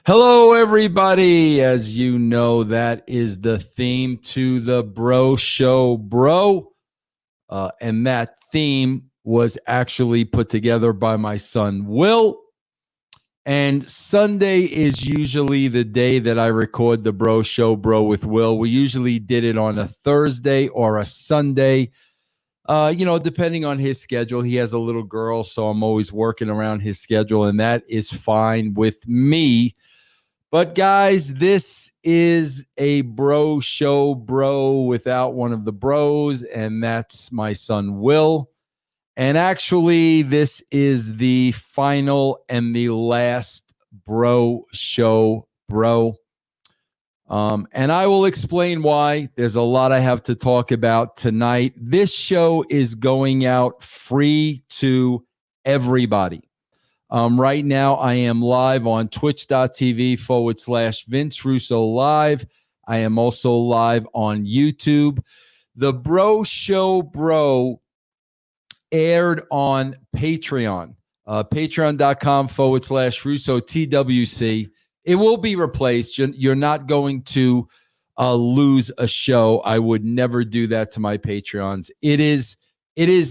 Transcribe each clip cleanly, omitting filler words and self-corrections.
Hello, everybody. As you know, that is the theme to the Bro Show, bro. And that theme was actually put together by my son, Will. And Sunday is usually the day that I record the Bro Show, bro, with Will. We usually did it on a Thursday or a Sunday. Depending on his schedule. He has a little girl, so I'm always working around his schedule, and that is fine with me. But guys, this is a bro show, bro, without one of the bros, and that's my son, Will. And actually, this is the final and the last bro show, bro. And I will explain why. There's a lot I have to talk about tonight. This show is going out free to everybody. Right now, I am live on twitch.tv/Vince Russo Live. I am also live on YouTube. The Bro Show, bro, aired on Patreon, patreon.com/Russo TWC. It will be replaced. You're not going to lose a show. I would never do that to my Patreons. It is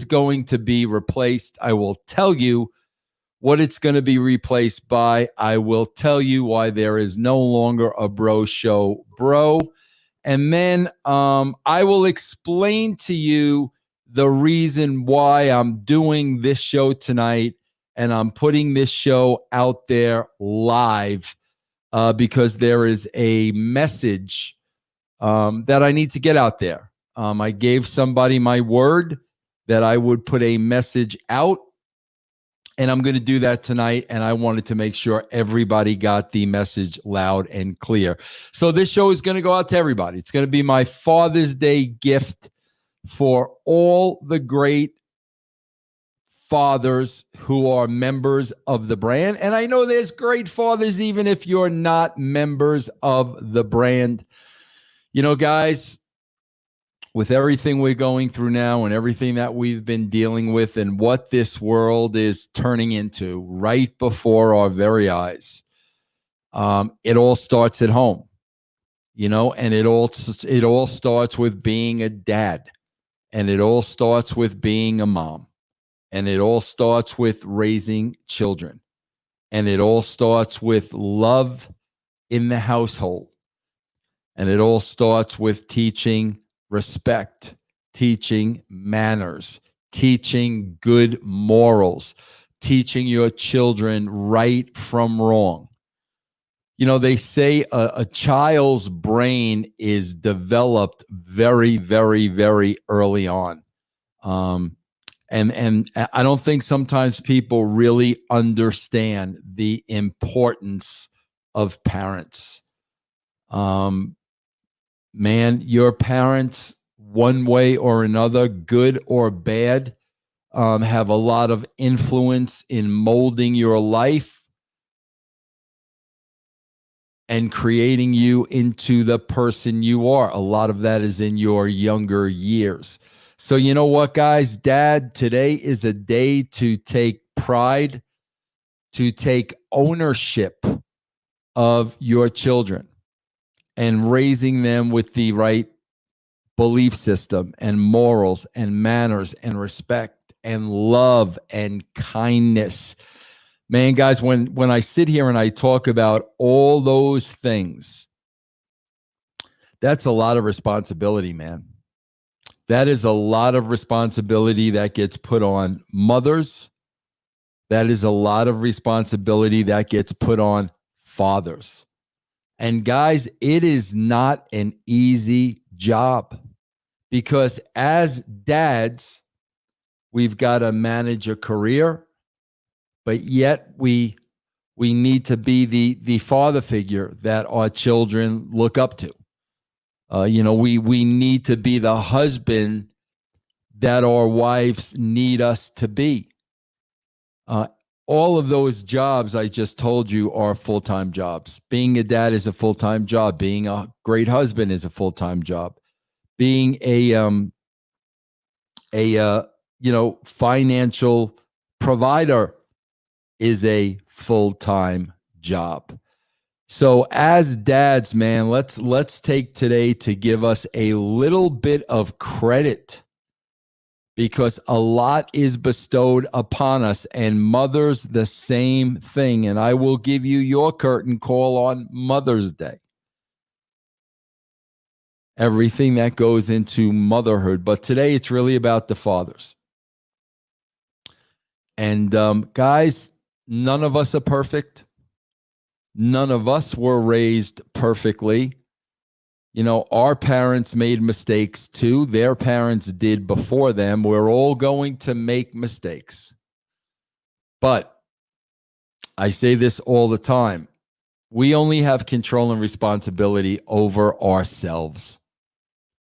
going to be replaced. I will tell you what it's going to be replaced by. I will tell you why there is no longer a Bro Show, bro. And then I will explain to you the reason why I'm doing this show tonight and I'm putting this show out there live because there is a message that I need to get out there. I gave somebody my word that I would put a message out, and I'm going to do that tonight, and I wanted to make sure everybody got the message loud and clear. So this show is going to go out to everybody. It's going to be my Father's Day gift for all the great fathers who are members of the brand. And I know there's great fathers even if you're not members of the brand. You know, guys, with everything we're going through now and everything that we've been dealing with and what this world is turning into right before our very eyes, it all starts at home, and it all starts with being a dad, and it all starts with being a mom, and it all starts with raising children, and it all starts with love in the household, and it all starts with teaching respect, teaching manners, teaching good morals, teaching your children right from wrong. They say a child's brain is developed very, very, very early on. And I don't think sometimes people really understand the importance of parents. Man, your parents, one way or another, good or bad, have a lot of influence in molding your life and creating you into the person you are. A lot of that is in your younger years. So you know what, guys? Dad, today is a day to take pride, to take ownership of your children and raising them with the right belief system and morals and manners and respect and love and kindness. Man, guys, when I sit here and I talk about all those things, that's a lot of responsibility, man. That is a lot of responsibility that gets put on mothers. That is a lot of responsibility that gets put on fathers. And guys, it is not an easy job. Because as dads, we've got to manage a career, but yet we need to be the father figure that our children look up to. We need to be the husband that our wives need us to be. All of those jobs I just told you are full-time jobs. Being a dad is a full-time job. Being a great husband is a full-time job. Being a financial provider is a full-time job. So as dads, man, let's take today to give us a little bit of credit, because a lot is bestowed upon us, and mothers the same thing. And I will give you your curtain call on Mother's Day. Everything that goes into motherhood. But today it's really about the fathers. And guys, none of us are perfect. None of us were raised perfectly. You know, our parents made mistakes too. Their parents did before them. We're all going to make mistakes. But I say this all the time. We only have control and responsibility over ourselves.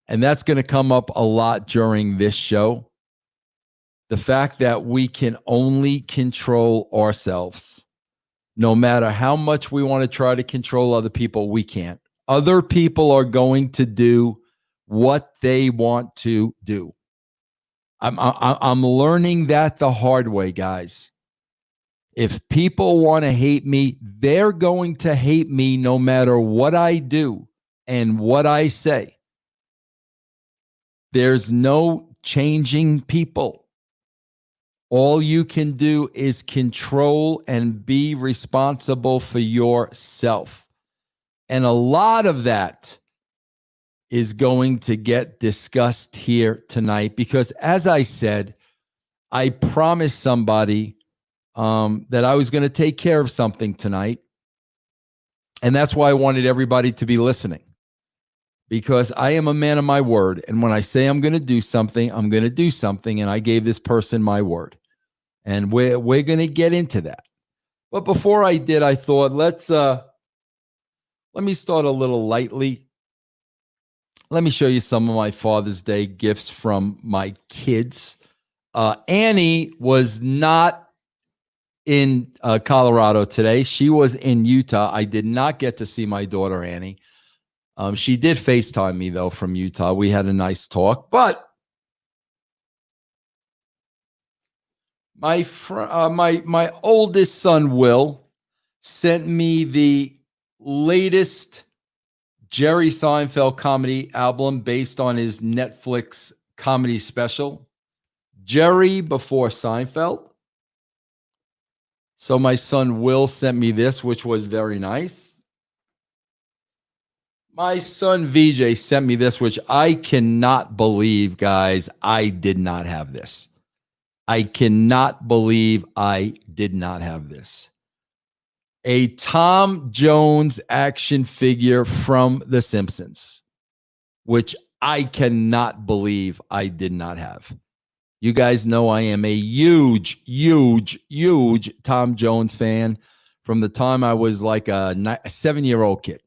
And that's going to come up a lot during this show. The fact that we can only control ourselves. No matter how much we want to try to control other people, we can't. Other people are going to do what they want to do. I'm learning that the hard way, guys. If people want to hate me, they're going to hate me no matter what I do and what I say. There's no changing people. All you can do is control and be responsible for yourself. And a lot of that is going to get discussed here tonight because, as I said, I promised somebody that I was going to take care of something tonight. And that's why I wanted everybody to be listening, because I am a man of my word. And when I say I'm going to do something, I'm going to do something. And I gave this person my word. And we're going to get into that. But before I did, I thought, let me start a little lightly. Let me show you some of my Father's Day gifts from my kids. Annie was not in Colorado today. She was in Utah. I did not get to see my daughter, Annie. She did FaceTime me, though, from Utah. We had a nice talk. But my oldest son, Will, sent me the latest Jerry Seinfeld comedy album based on his Netflix comedy special, Jerry Before Seinfeld. So my son Will sent me this, which was very nice. My son VJ sent me this, which I cannot believe, guys. I did not have this. I cannot believe I did not have this. A Tom Jones action figure from The Simpsons, which I cannot believe I did not have. You guys know I am a huge, huge, huge Tom Jones fan from the time I was like a 7-year-old kid.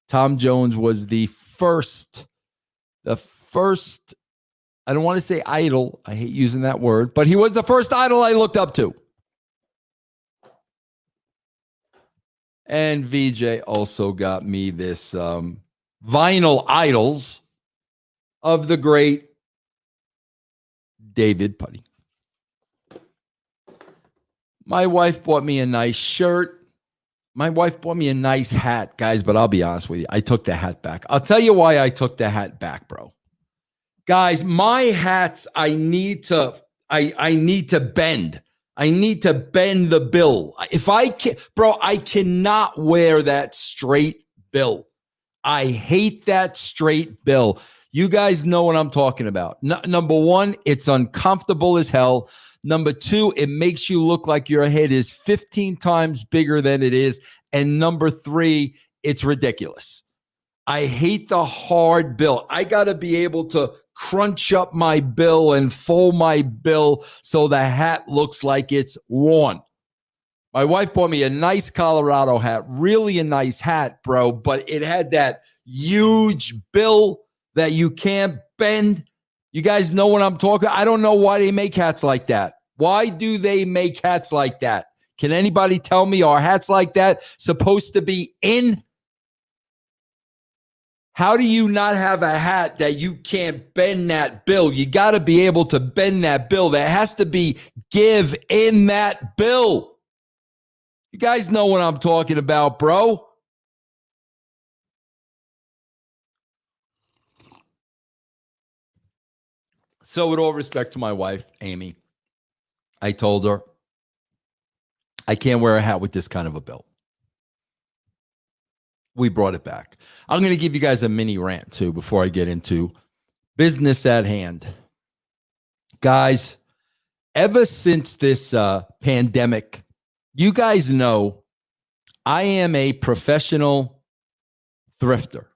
Tom Jones was the first, I don't want to say idol. I hate using that word, but he was the first idol I looked up to. And VJ also got me this vinyl idols of the great David Putty. My wife bought me a nice shirt. My wife bought me a nice hat, guys, but I'll be honest with you. I took the hat back. I'll tell you why I took the hat back, bro. Guys, my hats, I need to bend. I need to bend the bill. If I can, bro, I cannot wear that straight bill. I hate that straight bill. You guys know what I'm talking about. Number one, it's uncomfortable as hell. Number two, it makes you look like your head is 15 times bigger than it is. And number three, it's ridiculous. I hate the hard bill. I got to be able to crunch up my bill and fold my bill so the hat looks like it's worn. My wife bought me a nice Colorado hat, really a nice hat, bro, but it had that huge bill that you can't bend. You guys know what I'm talking. I don't know why they make hats like that. Why do they make hats like that? Can anybody tell me, are hats like that supposed to be in? How do you not have a hat that you can't bend that bill? You got to be able to bend that bill. There has to be give in that bill. You guys know what I'm talking about, bro. So with all respect to my wife, Amy, I told her, I can't wear a hat with this kind of a belt. We brought it back. I'm going to give you guys a mini rant too before I get into business at hand. Guys, ever since this pandemic, you guys know I am a professional thrifter.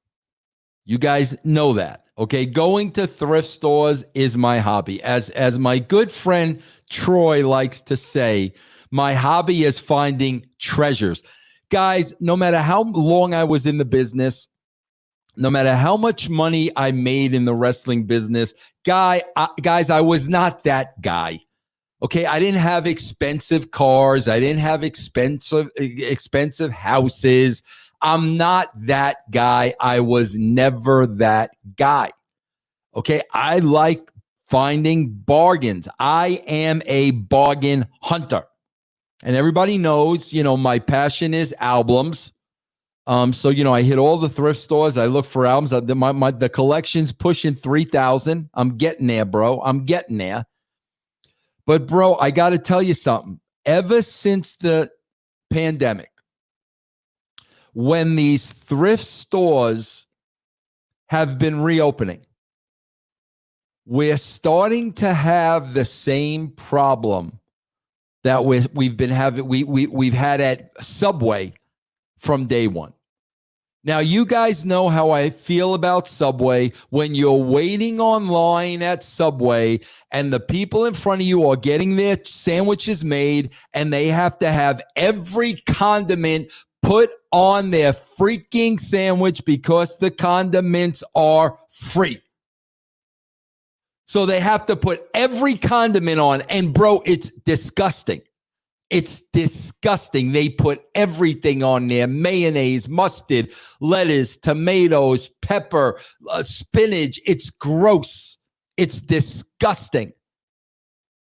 You guys know that, okay? Going to thrift stores is my hobby. As my good friend Troy likes to say, my hobby is finding treasures. Guys, no matter how long I was in the business, no matter how much money I made in the wrestling business, guys, I was not that guy. Okay, I didn't have expensive cars. I didn't have expensive houses. I'm not that guy. I was never that guy. Okay, I like finding bargains. I am a bargain hunter. And everybody knows, my passion is albums. So, I hit all the thrift stores. I look for albums. The collection's pushing 3,000. I'm getting there, bro. I'm getting there. But, bro, I got to tell you something. Ever since the pandemic, when these thrift stores have been reopening, we're starting to have the same problem that we've been having. We've had at Subway from day one. Now, you guys know how I feel about Subway. When you're waiting online at Subway and the people in front of you are getting their sandwiches made and they have to have every condiment put on their freaking sandwich because the condiments are free. So they have to put every condiment on. And, bro, it's disgusting. It's disgusting. They put everything on there: mayonnaise, mustard, lettuce, tomatoes, pepper, spinach. It's gross. It's disgusting.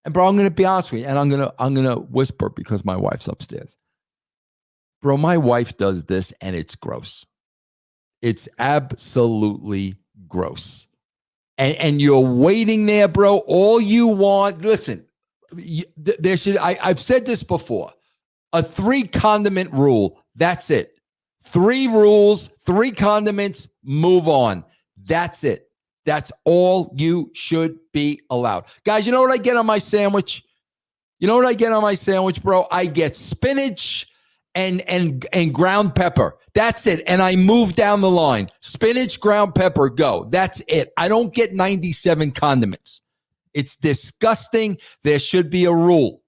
And bro, I'm going to be honest with you, and I'm going to whisper because my wife's upstairs. Bro, my wife does this and it's gross. It's absolutely gross. And you're waiting there, bro. All you want, listen, there should, I've said this before, a 3 condiment rule. That's it. 3 rules, 3 condiments, move on. That's it. That's all you should be allowed. Guys, you know what I get on my sandwich? You know what I get on my sandwich, bro? I get spinach and ground pepper. That's it. And I move down the line. Spinach, ground pepper, go. That's it. I don't get 97 condiments. It's disgusting. There should be a rule.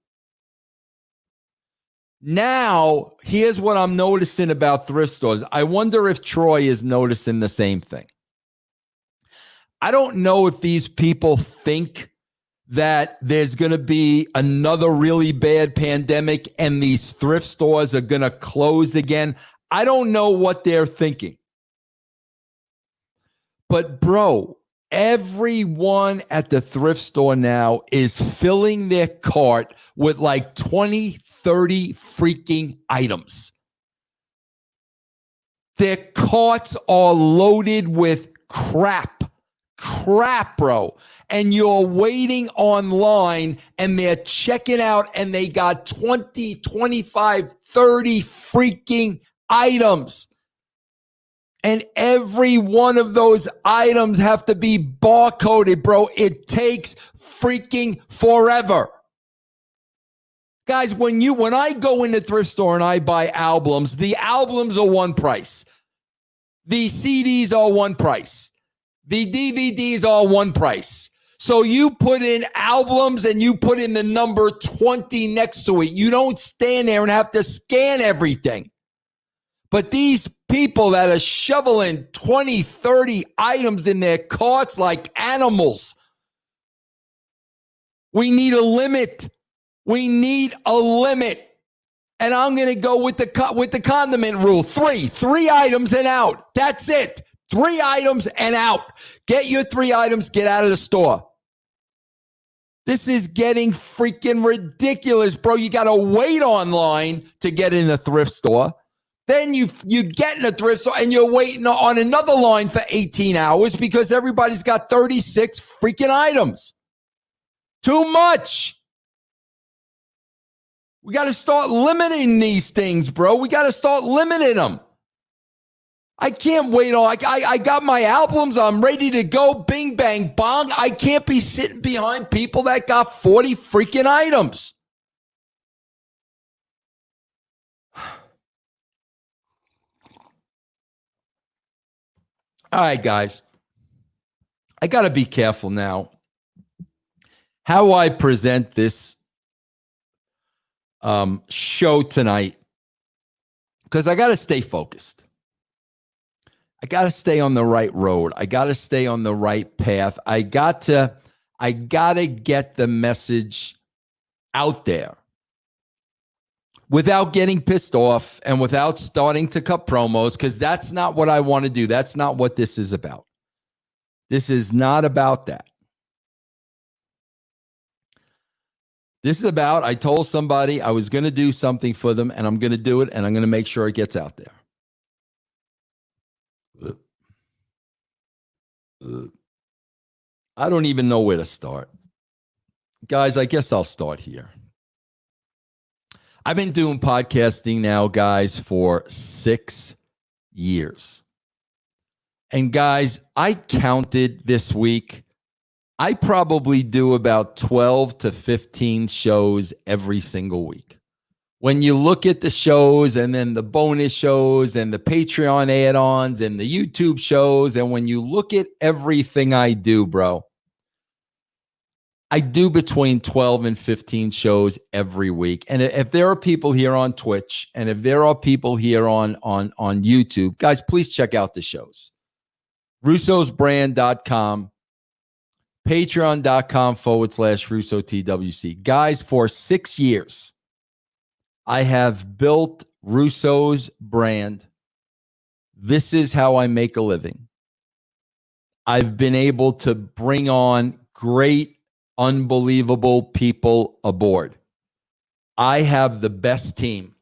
Now, here's what I'm noticing about thrift stores. I wonder if Troy is noticing the same thing. I don't know if these people think that there's going to be another really bad pandemic and these thrift stores are going to close again. I don't know what they're thinking. But, bro, everyone at the thrift store now is filling their cart with like 20, 30 freaking items. Their carts are loaded with crap, bro. And you're waiting online and they're checking out and they got 20, 25, 30 freaking items. And every one of those items have to be barcoded, bro. It takes freaking forever. Guys, when I go in the thrift store and I buy albums, the albums are one price. The CDs are one price. The DVDs are one price. So you put in albums and you put in the number 20 next to it. You don't stand there and have to scan everything. But these people that are shoveling 20, 30 items in their carts like animals, we need a limit. We need a limit. And I'm going to go with the condiment rule. 3 items and out. That's it. 3 items and out. Get your 3 items, get out of the store. This is getting freaking ridiculous, bro. You got to wait online to get in a thrift store. Then you get in a thrift store and you're waiting on another line for 18 hours because everybody's got 36 freaking items. Too much. We got to start limiting these things, bro. We got to start limiting them. I can't wait on. I got my albums. I'm ready to go. Bing, bang, bong. I can't be sitting behind people that got 40 freaking items. All right, guys. I got to be careful now how I present this show tonight because I got to stay focused. I got to stay on the right road. I got to stay on the right path. I got to get the message out there without getting pissed off and without starting to cut promos, because that's not what I want to do. That's not what this is about. This is not about that. This is about, I told somebody I was going to do something for them, and I'm going to do it, and I'm going to make sure it gets out there. I don't even know where to start. Guys, I guess I'll start here. I've been doing podcasting now, guys, for 6 years. And guys, I counted this week. I probably do about 12 to 15 shows every single week. When you look at the shows and then the bonus shows and the Patreon add-ons and the YouTube shows, and when you look at everything I do, bro, I do between 12 and 15 shows every week. And if there are people here on Twitch and if there are people here on YouTube, guys, please check out the shows. russosbrand.com, patreon.com/RussoTWC. Guys, for 6 years, I have built Russo's brand. This is how I make a living. I've been able to bring on great, unbelievable people aboard. I have the best team.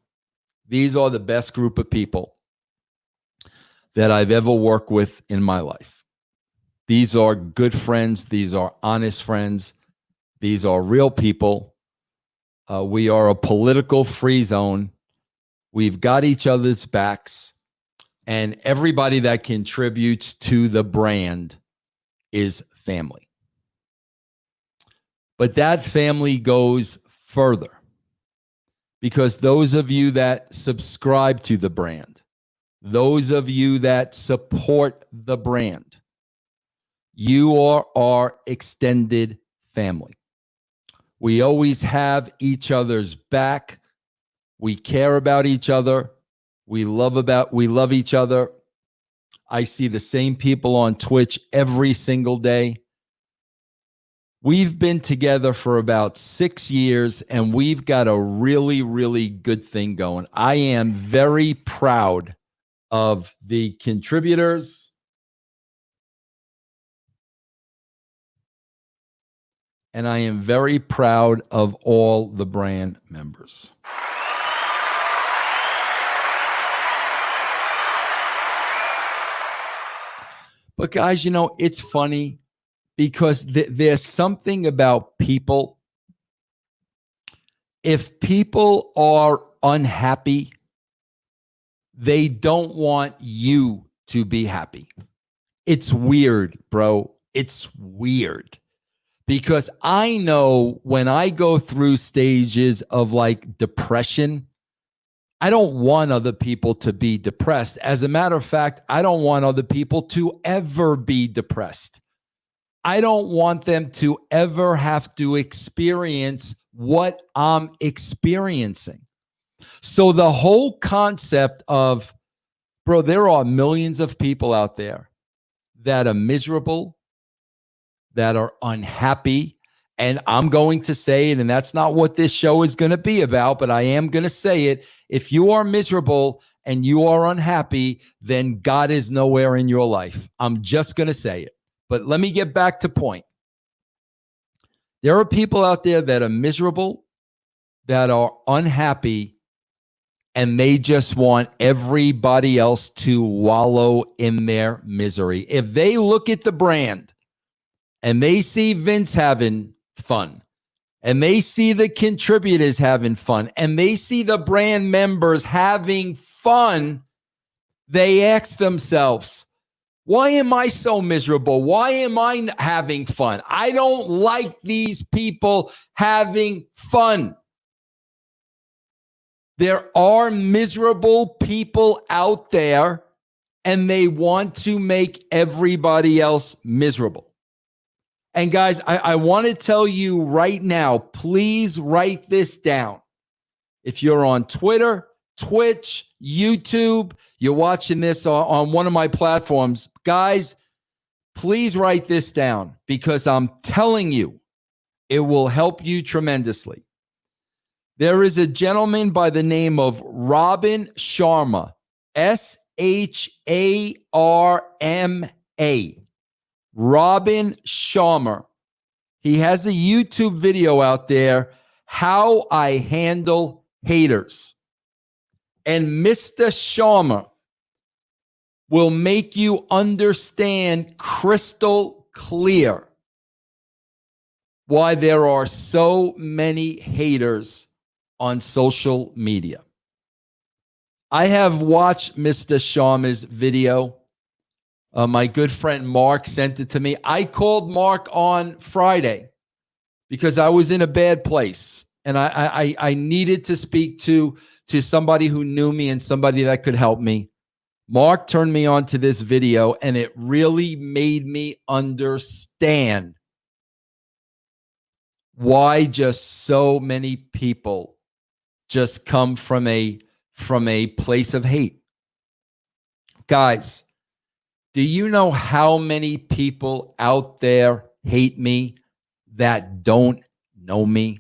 These are the best group of people that I've ever worked with in my life. These are good friends. These are honest friends. These are real people. We are a political free zone. We've got each other's backs, and everybody that contributes to the brand is family. But that family goes further, because those of you that subscribe to the brand, those of you that support the brand, you are our extended family. We always have each other's back. We care about each other. We love each other. I see the same people on Twitch every single day. We've been together for about 6 years, and we've got a really, really good thing going. I am very proud of the contributors. And I am very proud of all the brand members. But guys, you know, it's funny because there's something about people. If people are unhappy, they don't want you to be happy. It's weird, bro. It's weird. Because I know when I go through stages of like depression, I don't want other people to be depressed. As a matter of fact, I don't want other people to ever be depressed. I don't want them to ever have to experience what I'm experiencing. So the whole concept of, bro, there are millions of people out there that are miserable, that are unhappy. And I'm going to say it, and that's not what this show is going to be about, but I am going to say it. If you are miserable and you are unhappy, then God is nowhere in your life. I'm just going to say it. But let me get back to point. There are people out there that are miserable, that are unhappy, and they just want everybody else to wallow in their misery. If they look at the brand and they see Vince having fun, and they see the contributors having fun, and they see the brand members having fun, they ask themselves, why am I so miserable? Why am I having fun? I don't like these people having fun. There are miserable people out there, and they want to make everybody else miserable. And guys, I want to tell you right now, please write this down. If you're on Twitter, Twitch, YouTube, you're watching this on one of my platforms, guys, please write this down, because I'm telling you, it will help you tremendously. There is a gentleman by the name of Robin Sharma, Sharma. Robin Sharma. He has a YouTube video out there, How I Handle Haters. And Mr. Sharma will make you understand crystal clear why there are so many haters on social media. I have watched Mr. Sharma's video. My good friend Mark sent it to me. I called Mark on Friday because I was in a bad place, and I needed to speak to somebody who knew me and somebody that could help me. Mark turned me on to this video, and it really made me understand why just so many people just come from a place of hate. Guys, do you know how many people out there hate me that don't know me?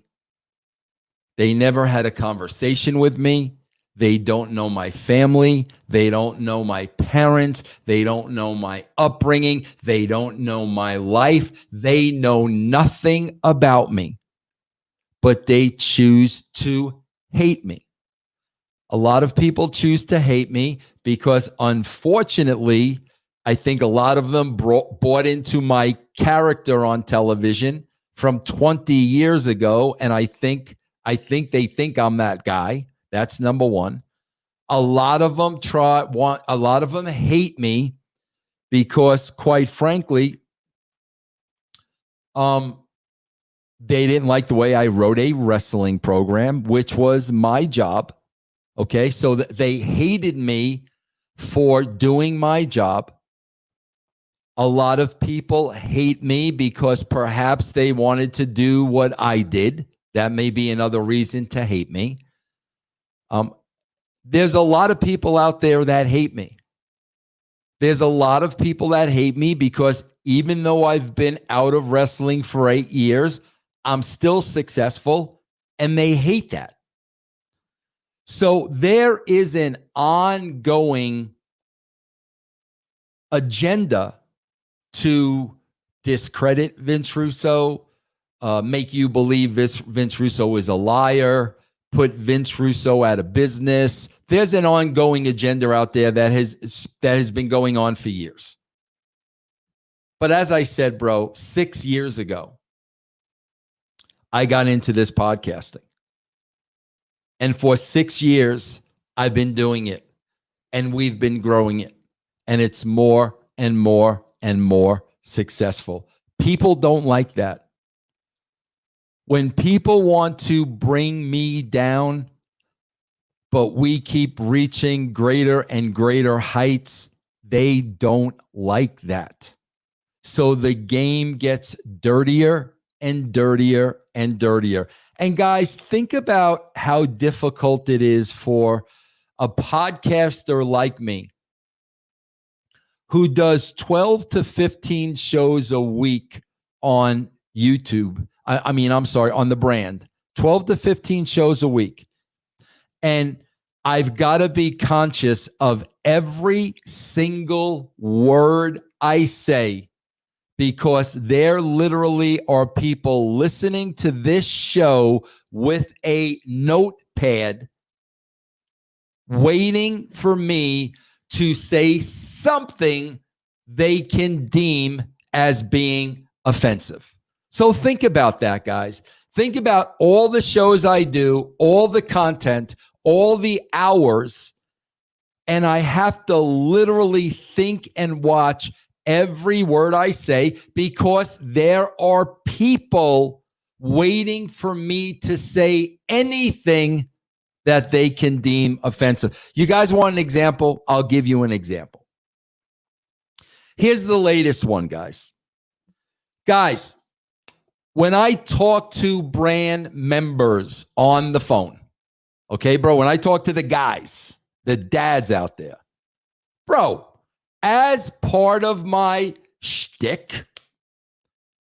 They never had a conversation with me. They don't know my family. They don't know my parents. They don't know my upbringing. They don't know my life. They know nothing about me, but they choose to hate me. A lot of people choose to hate me because, unfortunately, I think a lot of them bought into my character on television from 20 years ago, and I think they think I'm that guy. That's number one. A lot of them hate me because, quite frankly, they didn't like the way I wrote a wrestling program, which was my job. Okay, so they hated me for doing my job. A lot of people hate me because perhaps they wanted to do what I did. That may be another reason to hate me. There's a lot of people out there that hate me. There's a lot of people that hate me because even though I've been out of wrestling for 8 years, I'm still successful, and they hate that. So there is an ongoing agenda to discredit Vince Russo, make you believe Vince Russo is a liar, put Vince Russo out of business. There's an ongoing agenda out there that has been going on for years. But as I said, bro, 6 years ago, I got into this podcasting. And for 6 years, I've been doing it, and we've been growing it. And it's more and more and more successful. People don't like that. When people want to bring me down, but we keep reaching greater and greater heights, they don't like that. So the game gets dirtier and dirtier and dirtier. And guys, think about how difficult it is for a podcaster like me who does 12 to 15 shows a week on YouTube. On the brand, 12 to 15 shows a week. And I've got to be conscious of every single word I say, because there literally are people listening to this show with a notepad waiting for me to say something they can deem as being offensive. So think about that, guys. Think about all the shows I do, all the content, all the hours, and I have to literally think and watch every word I say because there are people waiting for me to say anything that they can deem offensive. You guys want an example? I'll give you an example. Here's the latest one, guys. Guys, when I talk to brand members on the phone, okay, bro, when I talk to the guys, the dads out there, bro, as part of my shtick,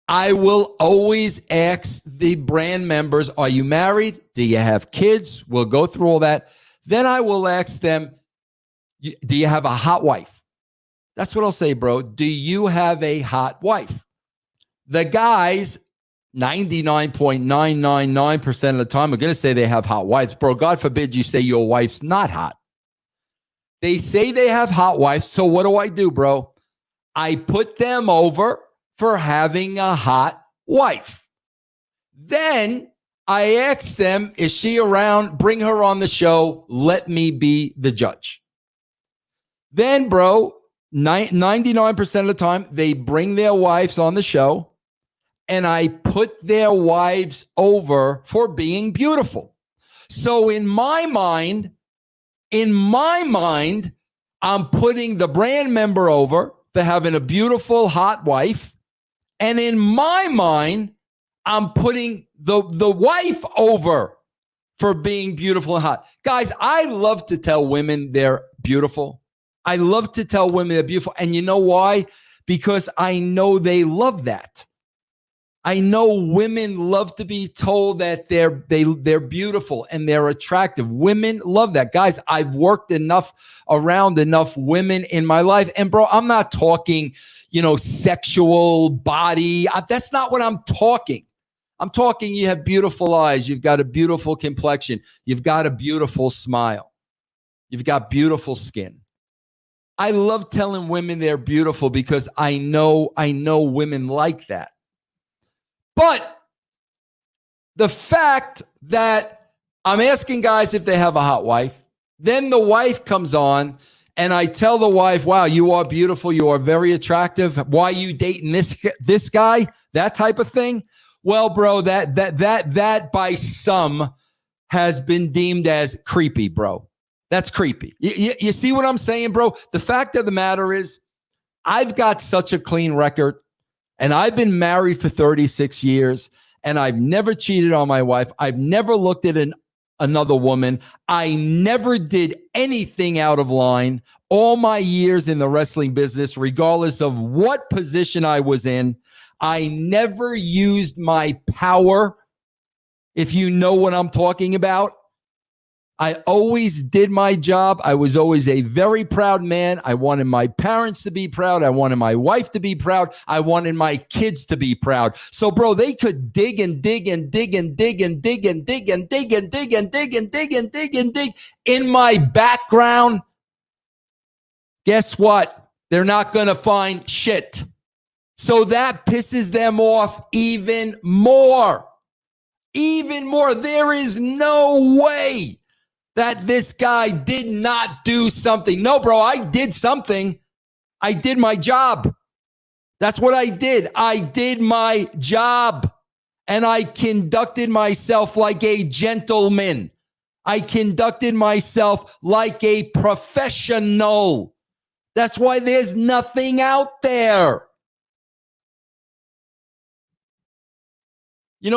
I will always ask the brand members, are you married? Do you have kids? We'll go through all that. Then I will ask them, do you have a hot wife? That's what I'll say, bro. Do you have a hot wife? The guys, 99.999% of the time, are going to say they have hot wives. Bro, God forbid you say your wife's not hot. They say they have hot wives. So what do, bro? I put them over for having a hot wife. Then I ask them, is she around? Bring her on the show. Let me be the judge. Then, bro, 99% of the time, they bring their wives on the show, and I put their wives over for being beautiful. So in my mind, I'm putting the brand member over for having a beautiful, hot wife. And in my mind, I'm putting the wife over for being beautiful and hot. Guys, I love to tell women they're beautiful. I love to tell women they're beautiful. And you know why? Because I know they love that. I know women love to be told that they're beautiful and they're attractive. Women love that. Guys, I've worked around enough women in my life. And bro, I'm not talking, sexual body. That's not what I'm talking. I'm talking you have beautiful eyes. You've got a beautiful complexion. You've got a beautiful smile. You've got beautiful skin. I love telling women they're beautiful because I know women like that. But the fact that I'm asking guys if they have a hot wife, then the wife comes on and I tell the wife, wow, you are beautiful. You are very attractive. Why are you dating this guy? That type of thing. Well, bro, that by some has been deemed as creepy, bro. That's creepy. You see what I'm saying, bro? The fact of the matter is I've got such a clean record. And I've been married for 36 years, and I've never cheated on my wife. I've never looked at another woman. I never did anything out of line all my years in the wrestling business, regardless of what position I was in. I never used my power, if you know what I'm talking about. I always did my job. I was always a very proud man. I wanted my parents to be proud. I wanted my wife to be proud. I wanted my kids to be proud. So, bro, they could dig and dig and dig and dig and dig and dig and dig and dig and dig and dig and dig and dig in my background. Guess what? They're not going to find shit. So that pisses them off even more. Even more. There is no way that this guy did not do something. No, bro, I did something. I did my job. That's what I did. I did my job. And I conducted myself like a gentleman. I conducted myself like a professional. That's why there's nothing out there.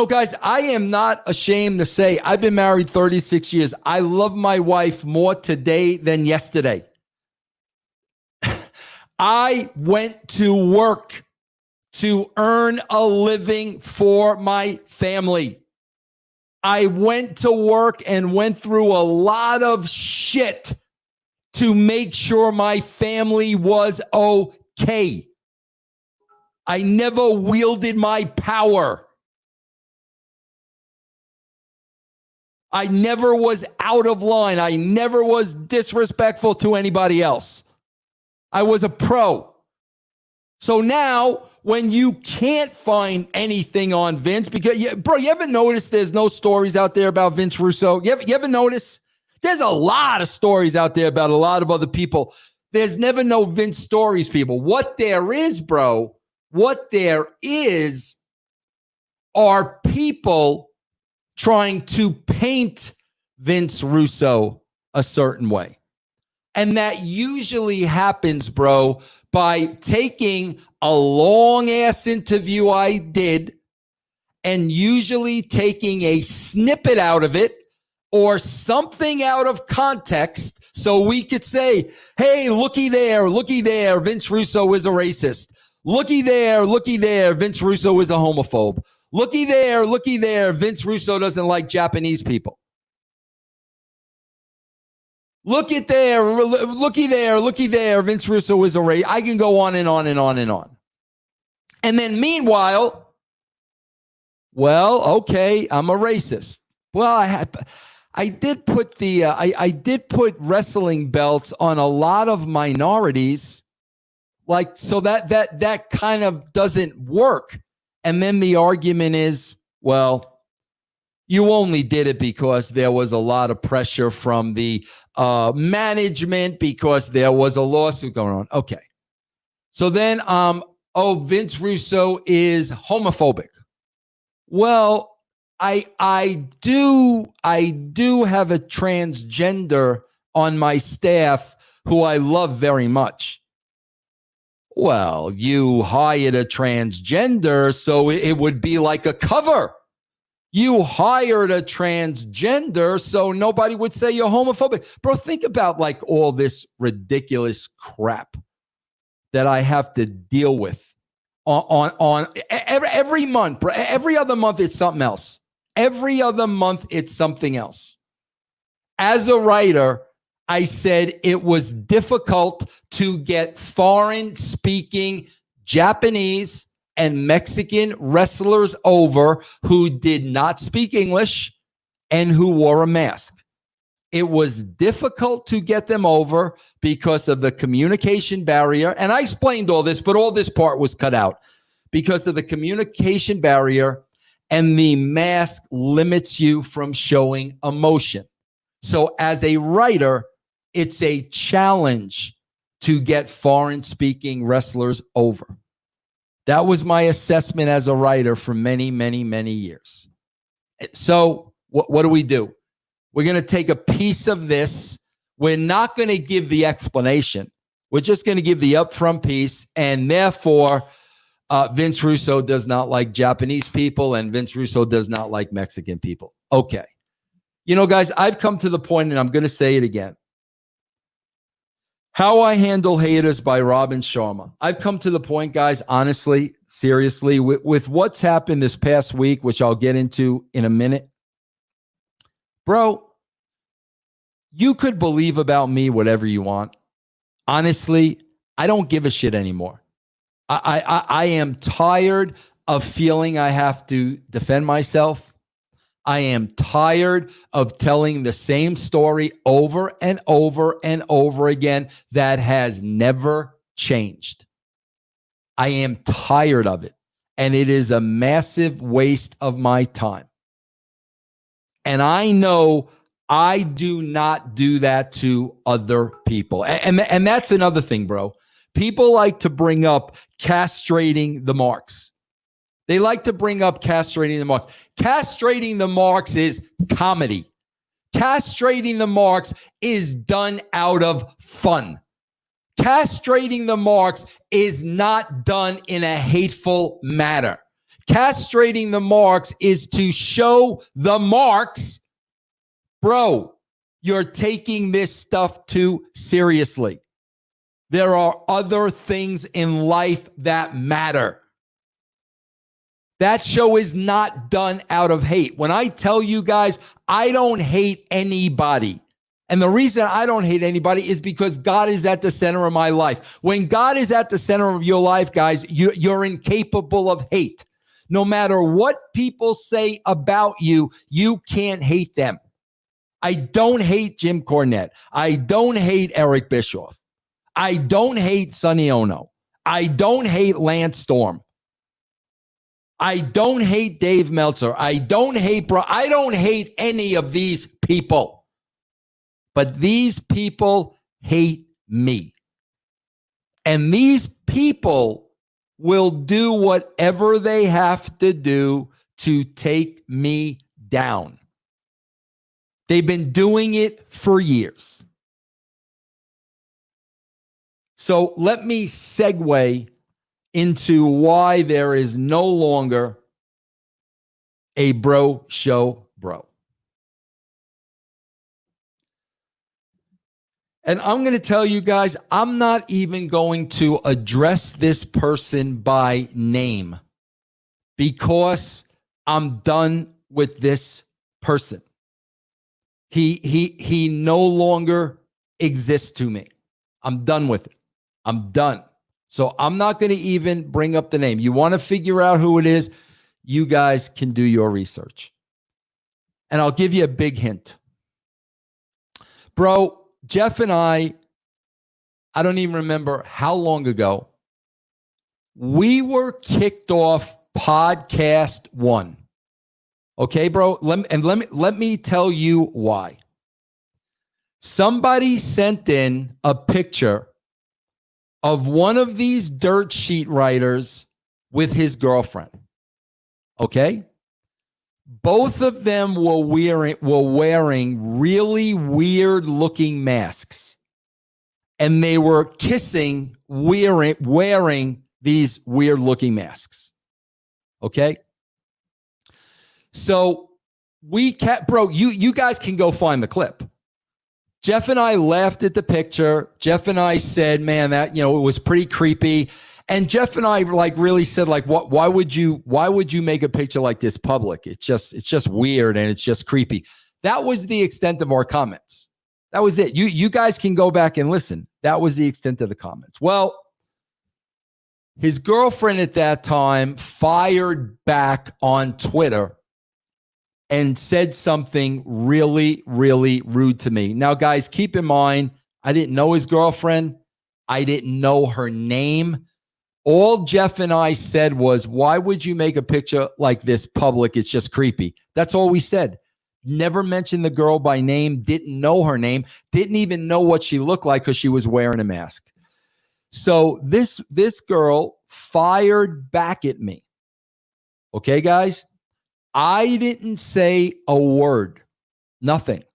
Guys, I am not ashamed to say I've been married 36 years. I love my wife more today than yesterday. I went to work to earn a living for my family. I went to work and went through a lot of shit to make sure my family was okay. I never wielded my power. I never was out of line. I never was disrespectful to anybody else. I was a pro. So now, when you can't find anything on Vince, because, bro, you ever notice there's no stories out there about Vince Russo? You ever notice? There's a lot of stories out there about a lot of other people. There's never no Vince stories, people. What there is, bro, what there is are people trying to paint Vince Russo a certain way. And that usually happens, bro, by taking a long ass interview I did and usually taking a snippet out of it or something out of context so we could say, hey, looky there, Vince Russo is a racist. Looky there, Vince Russo is a homophobe. Looky there, Vince Russo doesn't like Japanese people. Looky there, Vince Russo is a racist. I can go on and on and on and on. And then meanwhile, well, okay, I'm a racist. Well, I did put wrestling belts on a lot of minorities, like, so that kind of doesn't work. And then the argument is, well, you only did it because there was a lot of pressure from the management because there was a lawsuit going on. Okay. So then, Vince Russo is homophobic. Well, I do have a transgender on my staff who I love very much. Well, you hired a transgender, so it would be like a cover. You hired a transgender, so nobody would say you're homophobic. Bro, think about like all this ridiculous crap that I have to deal with on every month, bro. Every other month, it's something else. Every other month, it's something else. As a writer, I said it was difficult to get foreign-speaking Japanese and Mexican wrestlers over who did not speak English and who wore a mask. It was difficult to get them over because of the communication barrier. And I explained all this, but all this part was cut out because of the communication barrier, and the mask limits you from showing emotion. So as a writer, it's a challenge to get foreign-speaking wrestlers over. That was my assessment as a writer for many, many, many years. So what do? We're going to take a piece of this. We're not going to give the explanation. We're just going to give the upfront piece, and therefore, Vince Russo does not like Japanese people, and Vince Russo does not like Mexican people. Okay. You know, guys, I've come to the point, and I'm going to say it again. How I Handle Haters by Robin Sharma. I've come to the point, guys, honestly, seriously, with what's happened this past week, which I'll get into in a minute. Bro, you could believe about me whatever you want. Honestly, I don't give a shit anymore. I am tired of feeling I have to defend myself. I am tired of telling the same story over and over and over again that has never changed. I am tired of it, and it is a massive waste of my time. And I know I do not do that to other people. And that's another thing, bro. People like to bring up castrating the marks. They like to bring up castrating the marks. Castrating the marks is comedy. Castrating the marks is done out of fun. Castrating the marks is not done in a hateful manner. Castrating the marks is to show the marks, bro, you're taking this stuff too seriously. There are other things in life that matter. That show is not done out of hate. When I tell you guys, I don't hate anybody. And the reason I don't hate anybody is because God is at the center of my life. When God is at the center of your life, guys, you're incapable of hate. No matter what people say about you, you can't hate them. I don't hate Jim Cornette. I don't hate Eric Bischoff. I don't hate Sonny Ono. I don't hate Lance Storm. I don't hate Dave Meltzer. I don't hate any of these people. But these people hate me. And these people will do whatever they have to do to take me down. They've been doing it for years. So let me segue into why there is no longer a bro show bro. And I'm going to tell you guys, I'm not even going to address this person by name because I'm done with this person. He no longer exists to me. I'm done with it. I'm done. So I'm not going to even bring up the name. You want to figure out who it is, you guys can do your research. And I'll give you a big hint. Bro, Jeff and I don't even remember how long ago, we were kicked off podcast 1. Okay, bro? Let me tell you why. Somebody sent in a picture of one of these dirt sheet writers with his girlfriend. Okay? Both of them were wearing really weird looking masks. And they were kissing wearing these weird looking masks. Okay? So we kept, bro, you guys can go find the clip. Jeff and I laughed at the picture. Jeff and I said, man, that, it was pretty creepy. And Jeff and I really said, why would you make a picture like this public? It's just weird and it's just creepy. That was the extent of our comments. That was it. You guys can go back and listen. That was the extent of the comments. Well, his girlfriend at that time fired back on Twitter and said something really, really rude to me. Now, guys, keep in mind, I didn't know his girlfriend. I didn't know her name. All Jeff and I said was, why would you make a picture like this public? It's just creepy. That's all we said. Never mentioned the girl by name, didn't know her name, didn't even know what she looked like because she was wearing a mask. So this girl fired back at me. Okay, guys? I didn't say a word. Nothing.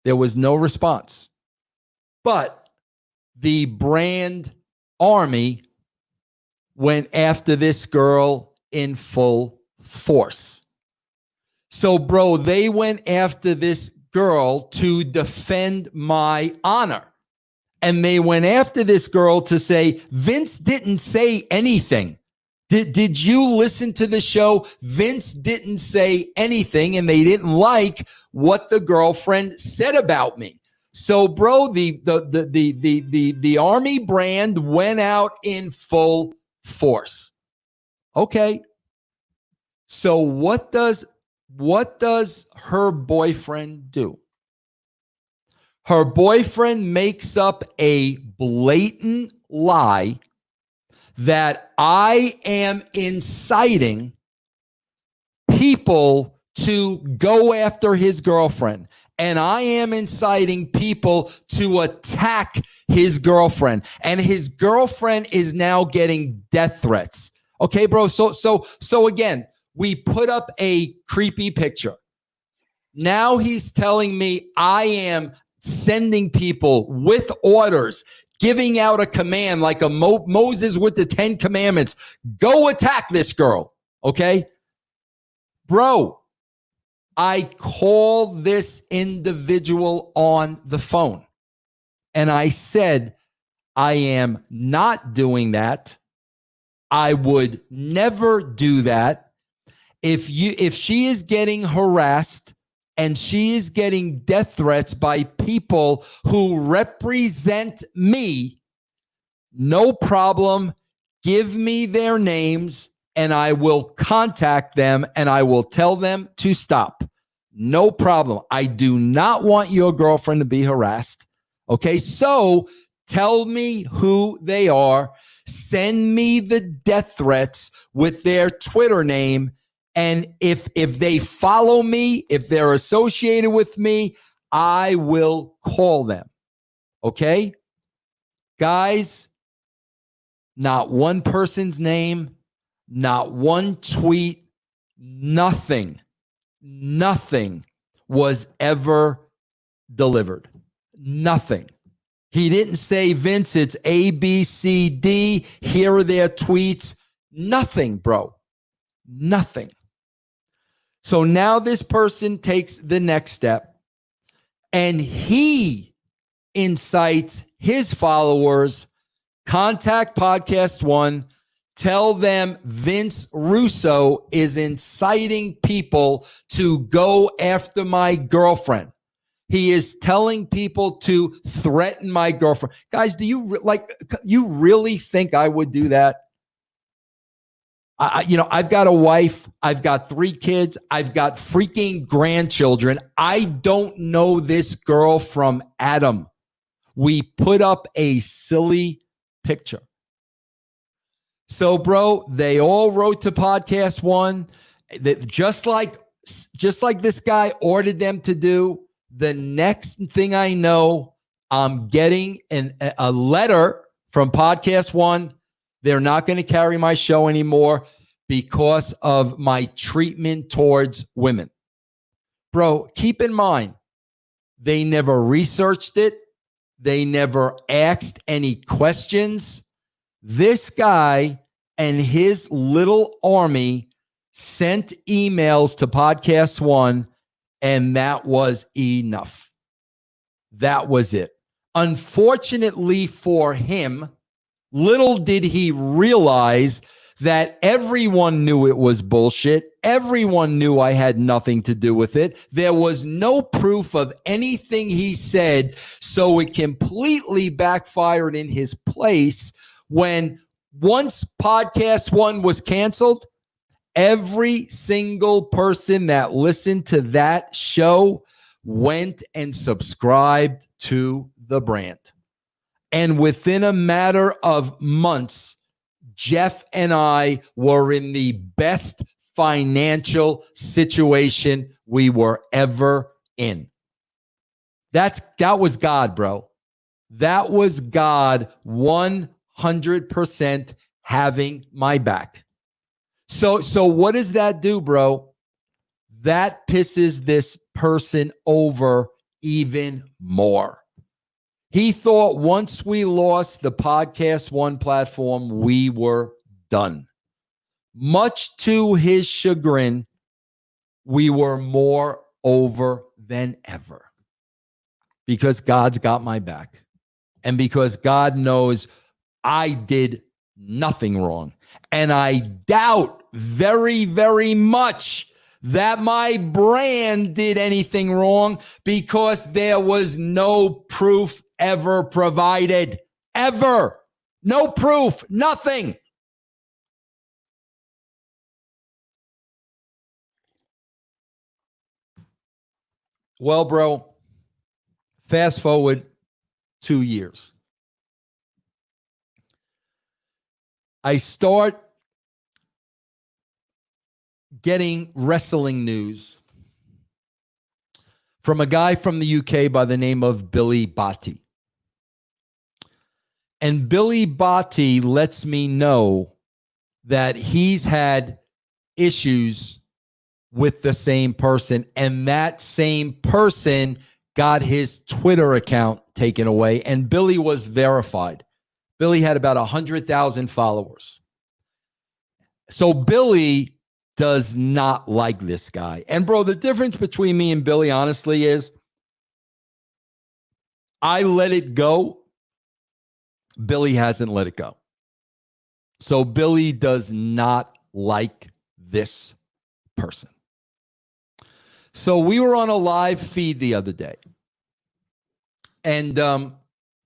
There was no response. But the brand army went after this girl in full force. So, bro, they went after this girl to defend my honor. And they went after this girl to say, Vince didn't say anything. Did you listen to the show? Vince didn't say anything, and they didn't like what the girlfriend said about me. So, bro, the Army brand went out in full force. Okay. So what does her boyfriend do? Her boyfriend makes up a blatant lie that I am inciting people to go after his girlfriend. And I am inciting people to attack his girlfriend. And his girlfriend is now getting death threats. Okay, bro? So again, we put up a creepy picture. Now he's telling me I am sending people with orders, giving out a command like a Moses with the 10 commandments. Go attack this girl. Okay? Bro, I called this individual on the phone and I said, I am not doing that. I would never do that. If she is getting harassed, and she is getting death threats by people who represent me, no problem. Give me their names and I will contact them and I will tell them to stop. No problem. I do not want your girlfriend to be harassed. Okay, so tell me who they are. Send me the death threats with their Twitter name. And if they follow me, if they're associated with me, I will call them. Okay? Guys, not one person's name, not one tweet, nothing was ever delivered. Nothing. He didn't say, Vince, it's A, B, C, D. Here are their tweets. Nothing, bro. Nothing. So now this person takes the next step and he incites his followers, contact Podcast One, tell them Vince Russo is inciting people to go after my girlfriend. He is telling people to threaten my girlfriend. Guys, do you really think I would do that? I've got a wife. I've got 3 kids. I've got freaking grandchildren. I don't know this girl from Adam. We put up a silly picture. So, bro, they all wrote to Podcast One that just like this guy ordered them to do. The next thing I know, I'm getting a letter from Podcast One. They're not going to carry my show anymore because of my treatment towards women. Bro, keep in mind, they never researched it. They never asked any questions. This guy and his little army sent emails to Podcast One, and that was enough. That was it. Unfortunately for him, little did he realize that everyone knew it was bullshit. Everyone knew I had nothing to do with it. There was no proof of anything he said, so it completely backfired in his place when once Podcast One was canceled, every single person that listened to that show went and subscribed to the brand. And within a matter of months, Jeff and I were in the best financial situation we were ever in. That was God, bro. That was God 100% having my back. So what does that do, bro? That pisses this person over even more. He thought once we lost the Podcast One platform, we were done. Much to his chagrin, we were more over than ever because God's got my back and because God knows I did nothing wrong. And I doubt very, very much that my brand did anything wrong because there was no proof ever provided. Ever. No proof. Nothing. Well, bro, fast forward 2 years. I start getting wrestling news from a guy from the UK by the name of Billy Botti. And Billy Botti lets me know that he's had issues with the same person, and that same person got his Twitter account taken away, and Billy was verified. Billy had about 100,000 followers. So Billy does not like this guy. And bro, the difference between me and Billy, honestly, is I let it go. Billy hasn't let it go. So Billy does not like this person. So we were on a live feed the other day, and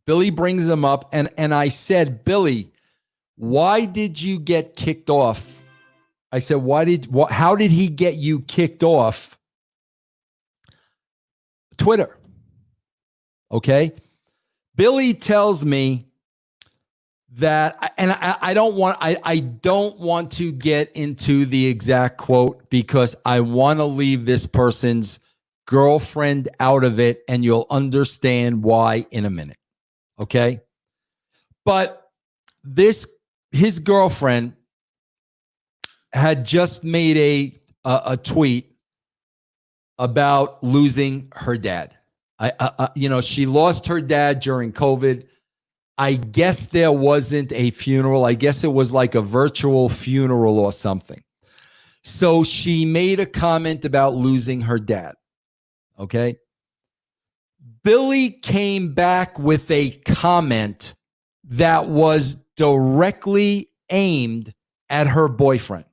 Billy brings him up, and I said, Billy, why did you get kicked off? I said, how did he get you kicked off Twitter? Okay. Billy tells me that, and I don't want to get into the exact quote because I want to leave this person's girlfriend out of it, and you'll understand why in a minute. Okay. But his girlfriend had just made a tweet about losing her dad. She lost her dad during COVID. I guess there wasn't a funeral. I guess it was like a virtual funeral or something. So she made a comment about losing her dad. Okay. Billy came back with a comment that was directly aimed at her boyfriend.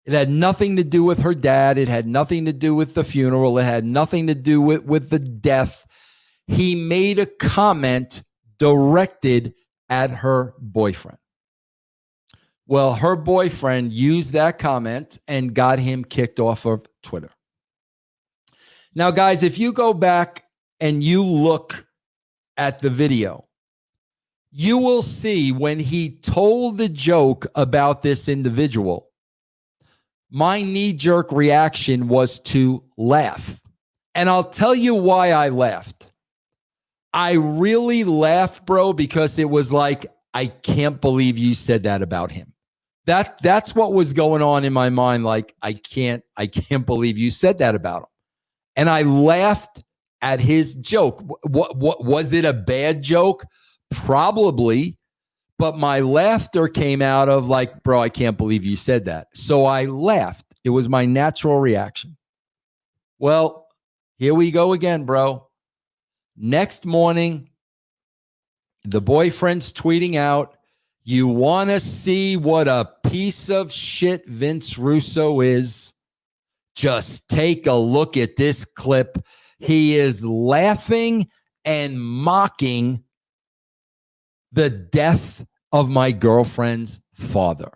It had nothing to do with her dad. It had nothing to do with the funeral. It had nothing to do with the death. He made a comment directed at her boyfriend. Well, her boyfriend used that comment and got him kicked off of Twitter. Now, guys, if you go back and you look at the video, you will see when he told the joke about this individual, my knee-jerk reaction was to laugh. And I'll tell you why I laughed. I really laughed, bro, because it was like, I can't believe you said that about him. That's what was going on in my mind. Like, I can't believe you said that about him. And I laughed at his joke. What was it, a bad joke? Probably. But my laughter came out of like, bro, I can't believe you said that. So I laughed. It was my natural reaction. Well, here we go again, bro. Next morning, the boyfriend's tweeting out, you want to see what a piece of shit Vince Russo is? Just take a look at this clip. He is laughing and mocking the death of my girlfriend's father.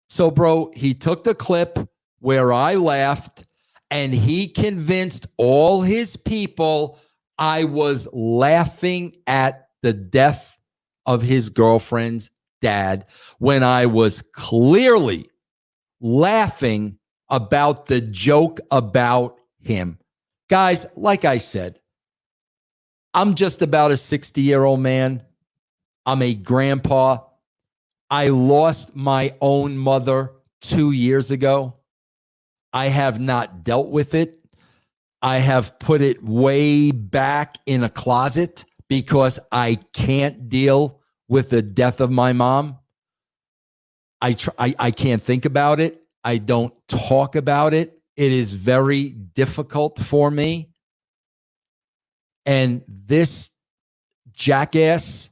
So, bro, he took the clip where I laughed and he convinced all his people I was laughing at the death of his girlfriend's dad when I was clearly laughing about the joke about him. Guys, like I said, I'm just about a 60-year-old man. I'm a grandpa. I lost my own mother 2 years ago. I have not dealt with it. I have put it way back in a closet because I can't deal with the death of my mom. I can't think about it. I don't talk about it. It is very difficult for me. And this jackass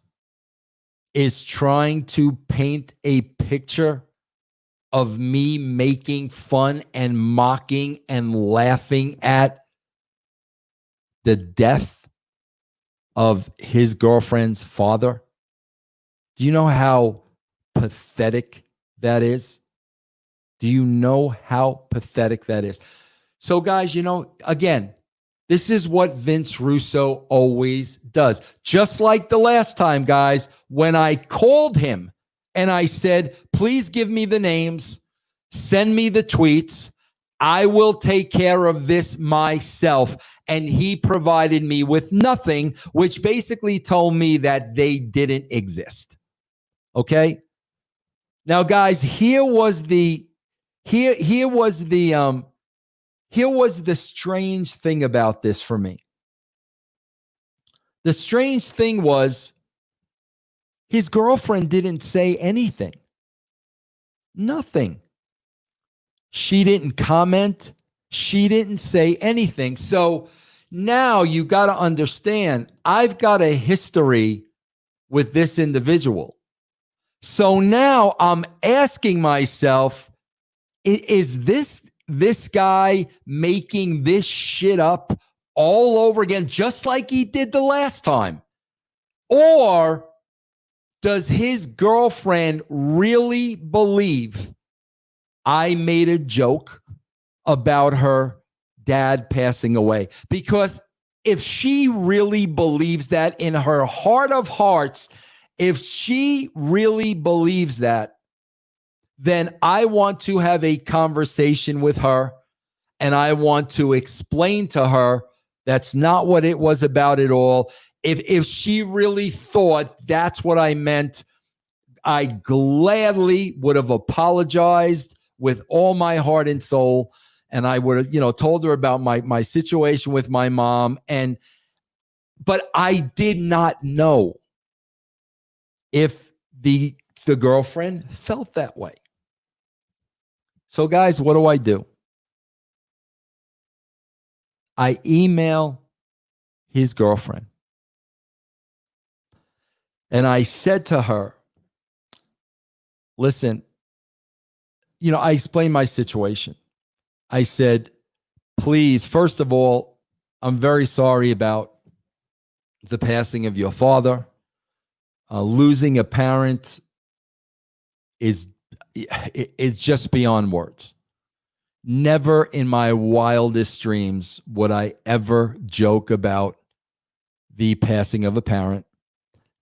is trying to paint a picture of me making fun and mocking and laughing at the death of his girlfriend's father. Do you know how pathetic that is? Do you know how pathetic that is? So, guys, again, this is what Vince Russo always does. Just like the last time, guys, when I called him and I said, please give me the names, send me the tweets, I will take care of this myself. And he provided me with nothing, which basically told me that they didn't exist. Okay? Now, guys, here was the strange thing about this for me. The strange thing was his girlfriend didn't say anything. Nothing. She didn't comment. She didn't say anything. So now you got to understand, I've got a history with this individual. So now I'm asking myself, is this this guy making this shit up all over again, just like he did the last time? Or does his girlfriend really believe I made a joke about her dad passing away? Because if she really believes that in her heart of hearts, if she really believes that, then I want to have a conversation with her, and I want to explain to her that's not what it was about at all. If she really thought that's what I meant, I gladly would have apologized with all my heart and soul. And I would have, told her about my situation with my mom. But I did not know if the girlfriend felt that way. So guys, what do? I email his girlfriend. And I said to her, listen, I explained my situation. I said, please, first of all, I'm very sorry about the passing of your father. Losing a parent is it's just beyond words. Never in my wildest dreams would I ever joke about the passing of a parent.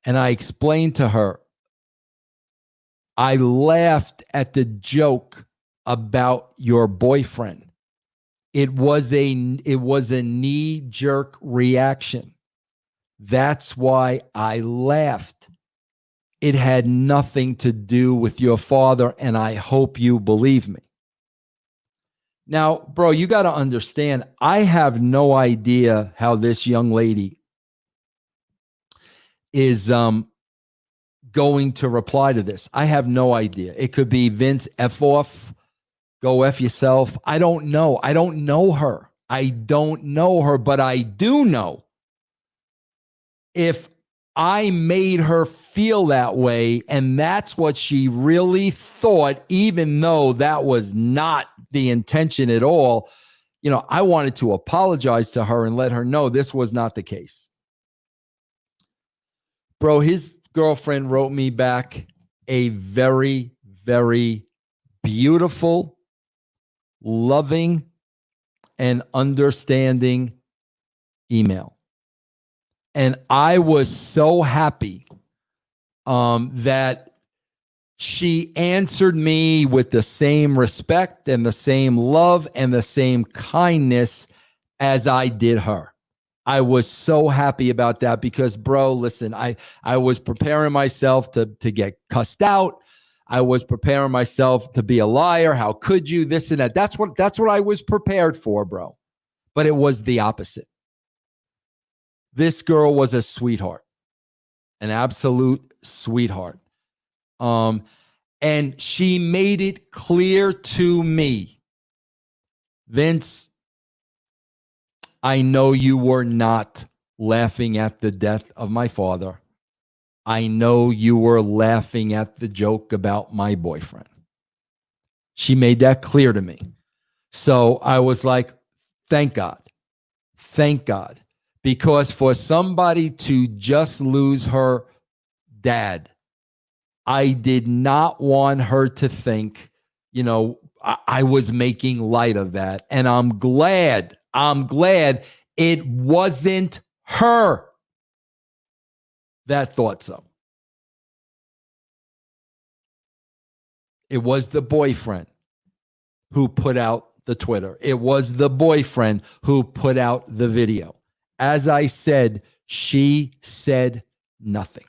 And I explained to her, I laughed at the joke about your boyfriend. It was a knee-jerk reaction. That's why I laughed. It had nothing to do with your father, and I hope you believe me. Now, bro, you got to understand, I have no idea how this young lady is going to reply to this. I have no idea. It could be Vince F off, go F yourself. I don't know. I don't know her. But I do know if I made her feel that way, and that's what she really thought, even though that was not the intention at all, I wanted to apologize to her and let her know this was not the case. Bro, his girlfriend wrote me back a very, very beautiful, loving, and understanding email. And I was so happy that she answered me with the same respect and the same love and the same kindness as I did her. I was so happy about that because, bro, listen, I was preparing myself to get cussed out. I was preparing myself to be a liar. How could you? This and that. That's what I was prepared for, bro. But it was the opposite. This girl was a sweetheart, an absolute sweetheart. And she made it clear to me, Vince, I know you were not laughing at the death of my father. I know you were laughing at the joke about my boyfriend. She made that clear to me. So I was like, thank God. Thank God. Because for somebody to just lose her dad, I did not want her to think, I was making light of that. And I'm glad it wasn't her that thought so. It was the boyfriend who put out the Twitter. It was the boyfriend who put out the video. As I said, she said nothing.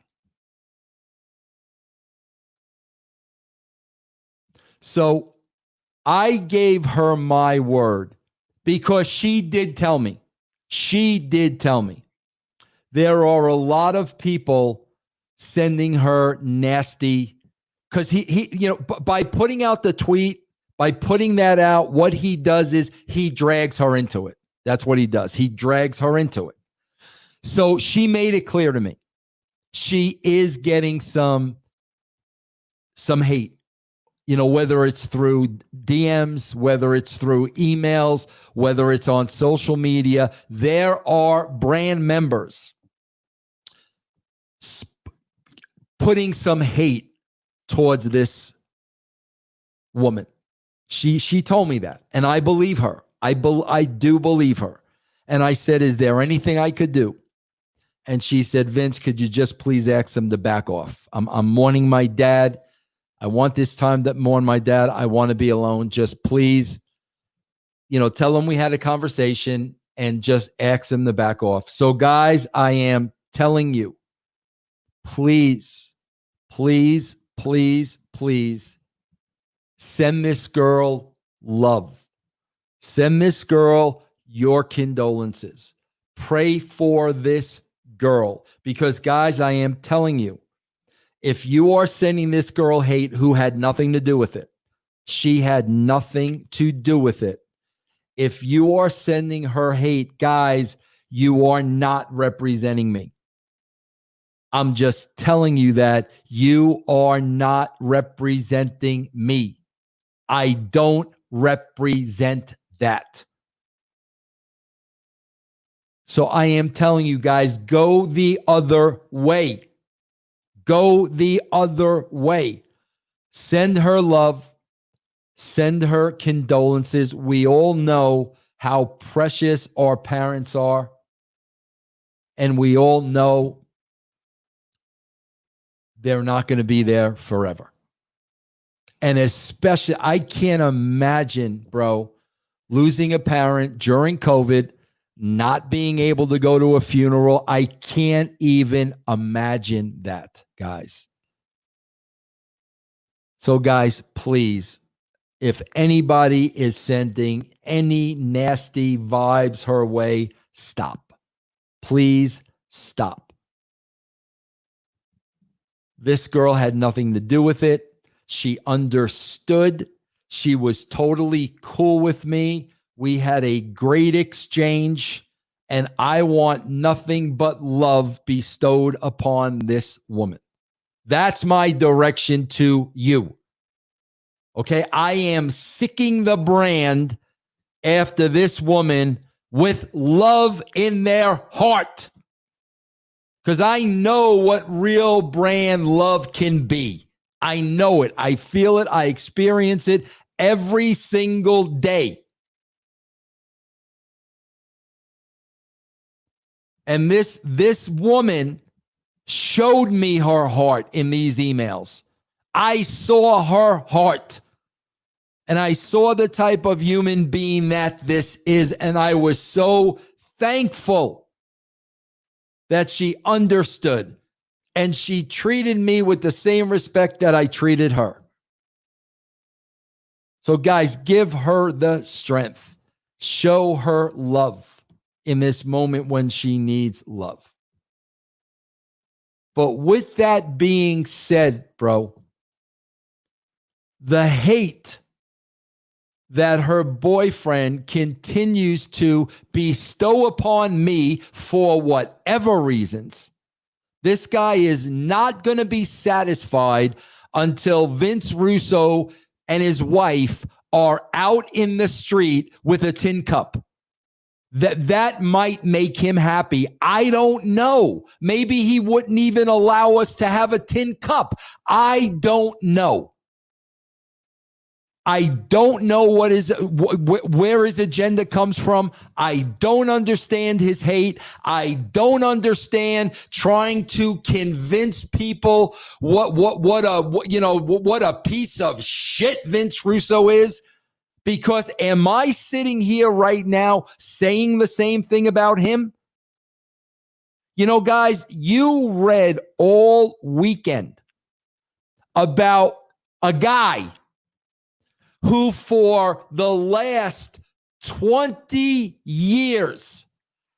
So I gave her my word because she did tell me. There are a lot of people sending her nasty, because he by putting out the tweet, by putting that out, what he does is he drags her into it. That's what he does. He drags her into it. So she made it clear to me. She is getting some hate whether it's through DMs, whether it's through emails, whether it's on social media, there are brand members putting some hate towards this woman. She told me that, and I believe her. I do believe her. And I said, is there anything I could do? And she said, Vince, could you just please ask them to back off? I'm mourning my dad. I want this time to mourn my dad. I want to be alone. Just please, tell them we had a conversation and just ask them to back off. So guys, I am telling you, please, please, please, please send this girl love. Send this girl your condolences. Pray for this girl, because guys, I am telling you, if you are sending this girl hate who had nothing to do with it, she had nothing to do with it. If you are sending her hate, guys, you are not representing me. I'm just telling you that you are not representing me. I don't represent that. So I am telling you guys, go the other way. Go the other way. Send her love. Send her condolences. We all know how precious our parents are. And we all know they're not going to be there forever. And especially, I can't imagine, bro, losing a parent during COVID, not being able to go to a funeral. I can't even imagine that, guys. So guys, please, if anybody is sending any nasty vibes her way, stop. Please stop. This girl had nothing to do with it. She understood. She was totally cool with me. We had a great exchange, and I want nothing but love bestowed upon this woman. That's my direction to you. Okay, I am sicking the brand after this woman with love in their heart, because I know what real brand love can be. I know it. I feel it. I experience it every single day. And this woman showed me her heart in these emails. I saw her heart. And I saw the type of human being that this is. And I was so thankful that she understood. And she treated me with the same respect that I treated her. So guys, give her the strength. Show her love in this moment when she needs love. But with that being said, bro, the hate that her boyfriend continues to bestow upon me for whatever reasons, this guy is not going to be satisfied until Vince Russo and his wife are out in the street with a tin cup. That might make him happy. I don't know. Maybe he wouldn't even allow us to have a tin cup. I don't know. I don't know where his agenda comes from. I don't understand his hate. I don't understand trying to convince people what a piece of shit Vince Russo is. Because am I sitting here right now saying the same thing about him? Guys, you read all weekend about a guy who for the last 20 years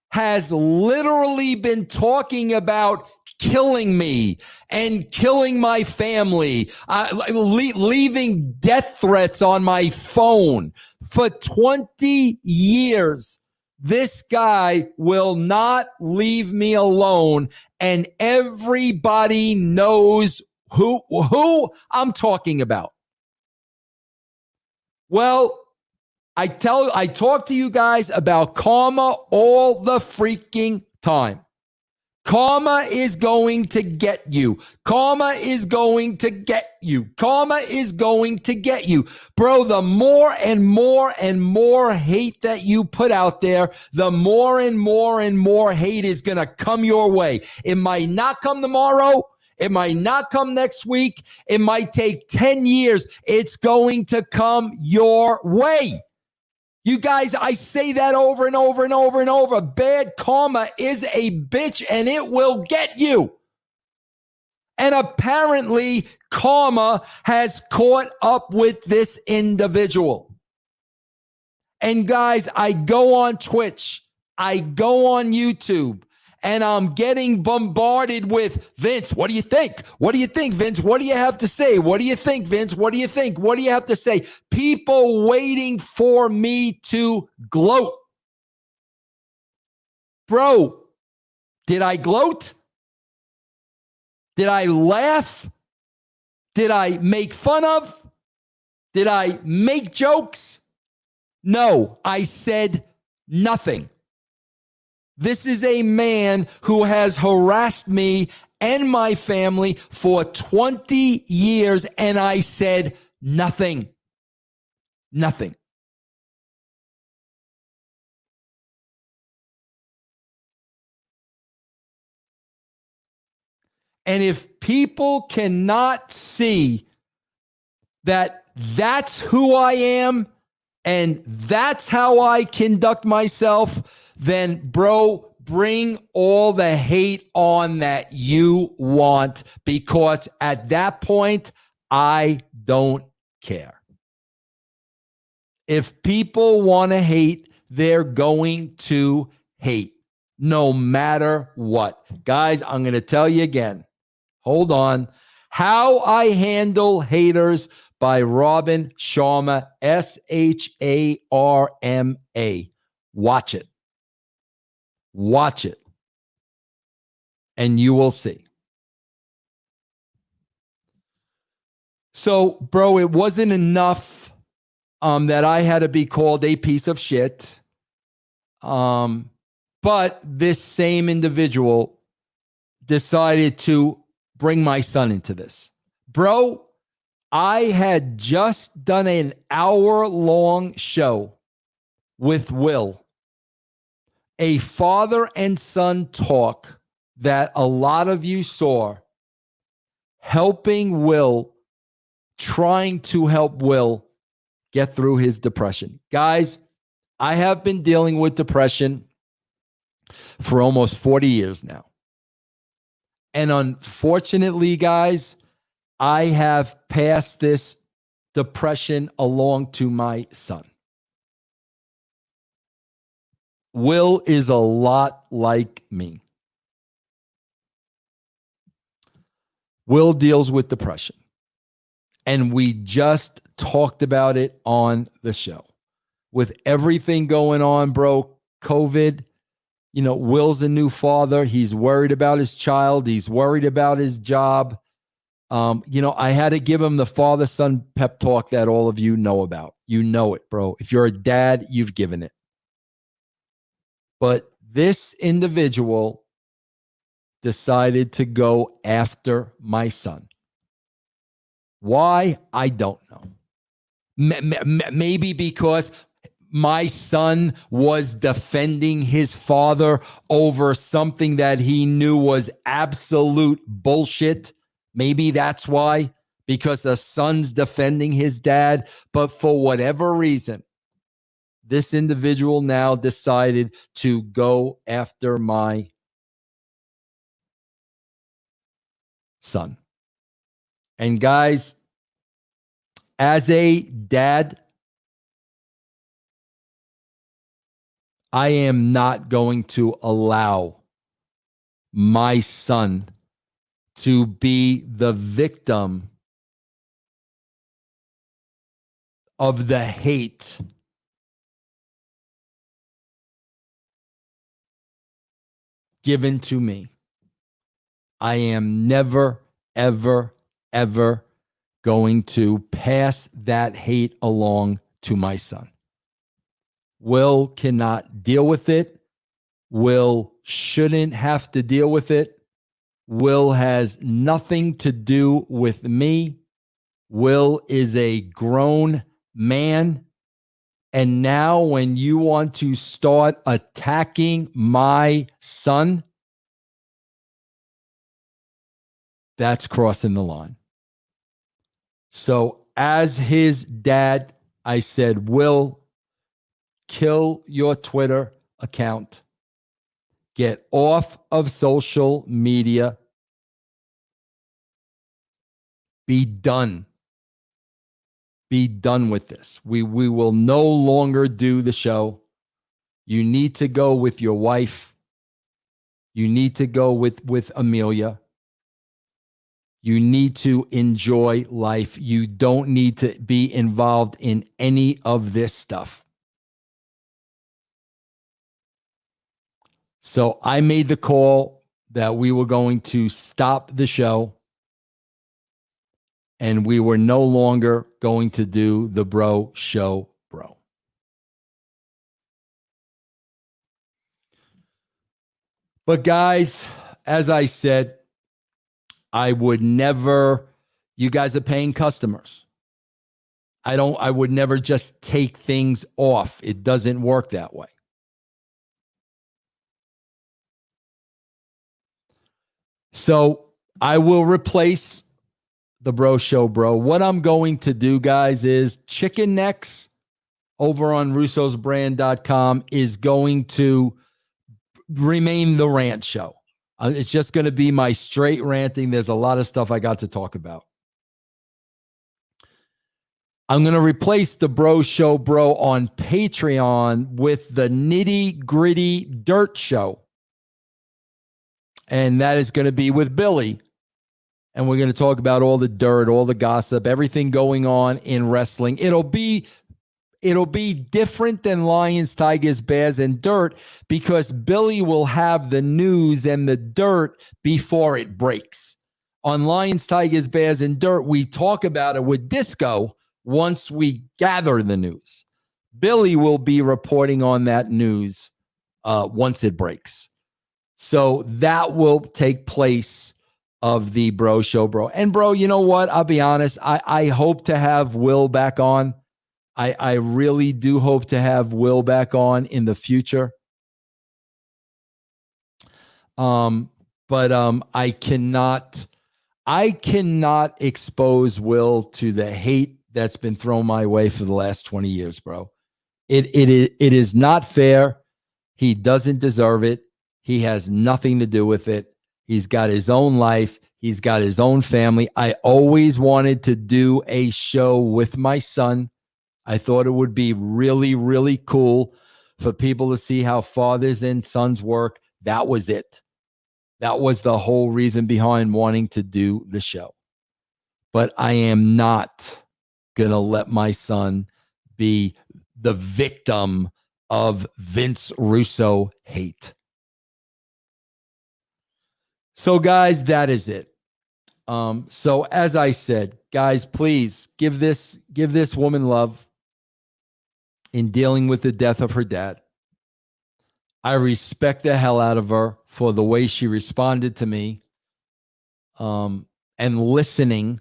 has literally been talking about killing me and killing my family, leaving death threats on my phone. For 20 years, this guy will not leave me alone, and everybody knows who I'm talking about. Well, I talk to you guys about karma all the freaking time. Karma is going to get you. Karma is going to get you. Karma is going to get you. Bro, the more and more and more hate that you put out there, the more and more and more hate is going to come your way. It might not come tomorrow. It might not come next week. It might take 10 years. It's going to come your way. You guys, I say that over and over and over and over. Bad karma is a bitch and it will get you. And apparently, karma has caught up with this individual. And guys, I go on Twitch, I go on YouTube, and I'm getting bombarded with, Vince, what do you think? What do you think, Vince? What do you have to say? What do you think, Vince? What do you think? What do you have to say? People waiting for me to gloat. Bro, did I gloat? Did I laugh? Did I make fun of? Did I make jokes? No, I said nothing. This is a man who has harassed me and my family for 20 years, and I said nothing. Nothing. And if people cannot see that that's who I am and that's how I conduct myself, then, bro, bring all the hate on that you want, because at that point, I don't care. If people want to hate, they're going to hate no matter what. Guys, I'm going to tell you again. Hold on. How I Handle Haters by Robin Sharma, Sharma. Watch it. Watch it. And you will see. So, bro, it wasn't enough that I had to be called a piece of shit. But this same individual decided to bring my son into this. Bro, I had just done an hour-long show with Will, a father and son talk that a lot of you saw, helping Will, trying to help Will get through his depression. Guys, I have been dealing with depression for almost 40 years now. And unfortunately, guys, I have passed this depression along to my son. Will is a lot like me. Will deals with depression. And we just talked about it on the show. With everything going on, bro, COVID, Will's a new father. He's worried about his child. He's worried about his job. I had to give him the father-son pep talk that all of you know about. You know it, bro. If you're a dad, you've given it. But this individual decided to go after my son. Why? I don't know. Maybe because my son was defending his father over something that he knew was absolute bullshit. Maybe that's why, because a son's defending his dad. But for whatever reason, this individual now decided to go after my son. And guys, as a dad, I am not going to allow my son to be the victim of the hate given to me. I am never, ever, ever going to pass that hate along to my son. Will cannot deal with it. Will shouldn't have to deal with it. Will has nothing to do with me. Will is a grown man. And now when you want to start attacking my son, that's crossing the line. So as his dad, I said, Will, kill your Twitter account. Get off of social media. Be done. Be done with this. We will no longer do the show. You need to go with your wife. You need to go with Amelia. You need to enjoy life. You don't need to be involved in any of this stuff. So I made the call that we were going to stop the show. And we were no longer going to do the bro show, bro. But guys, as I said, I would never, you guys are paying customers. I would never just take things off. It doesn't work that way. So I will replace the bro show, bro. What I'm going to do, guys, is chicken necks over on russosbrand.com is going to remain the rant show. It's just going to be my straight ranting. There's a lot of stuff I got to talk about. I'm going to replace the bro show, bro, on Patreon with the nitty gritty dirt show. And that is going to be with Billy. And we're going to talk about all the dirt, all the gossip, everything going on in wrestling. It'll be different than Lions, Tigers, Bears, and dirt because Billy will have the news and the dirt before it breaks. On Lions, Tigers, Bears, and dirt, we talk about it with Disco once we gather the news. Billy will be reporting on that news once it breaks. So that will take place of the bro show, bro. And bro, you know what? I'll be honest. I hope to have Will back on. I really do hope to have Will back on in the future. But I cannot expose Will to the hate that's been thrown my way for the last 20 years, bro. It is not fair. He doesn't deserve it. He has nothing to do with it. He's got his own life. He's got his own family. I always wanted to do a show with my son. I thought it would be really, really cool for people to see how fathers and sons work. That was it. That was the whole reason behind wanting to do the show. But I am not going to let my son be the victim of Vince Russo hate. So, guys, that is it. So, as I said, guys, please give this woman love in dealing with the death of her dad. I respect the hell out of her for the way she responded to me, and listening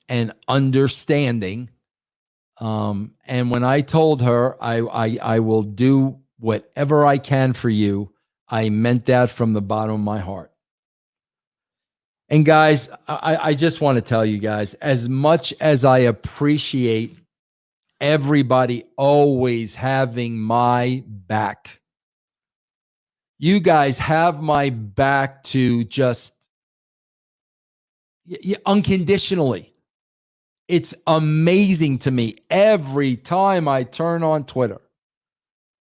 and understanding. And when I told her I will do whatever I can for you, I meant that from the bottom of my heart. And guys, I just want to tell you guys, as much as I appreciate everybody always having my back, you guys have my back to just unconditionally. It's amazing to me. Every time I turn on Twitter,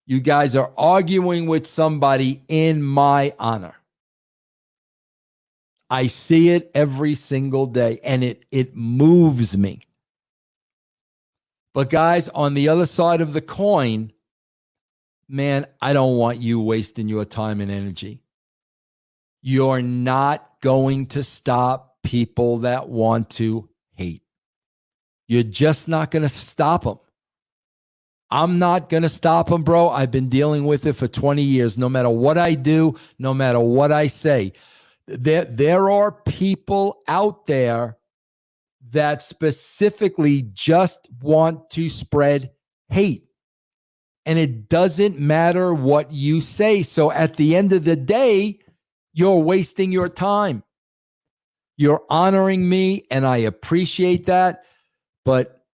you guys are arguing with somebody in my honor. I see it every single day, and it moves me. But guys, on the other side of the coin, man, I don't want you wasting your time and energy. You're not going to stop people that want to hate. You're just not going to stop them. I'm not going to stop them, bro. I've been dealing with it for 20 years. No matter what I do, no matter what I say, there are people out there that specifically just want to spread hate. And it doesn't matter what you say. So at the end of the day, you're wasting your time. You're honoring me, and I appreciate that. But,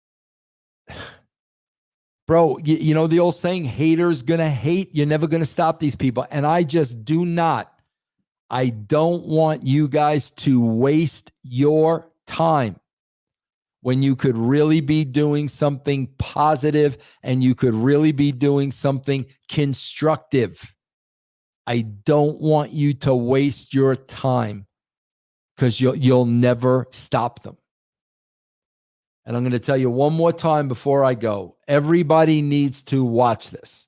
bro, you know the old saying, haters gonna hate. You're never gonna stop these people. And I just I don't want you guys to waste your time when you could really be doing something positive and you could really be doing something constructive. I don't want you to waste your time because you'll never stop them. And I'm going to tell you one more time before I go. Everybody needs to watch this.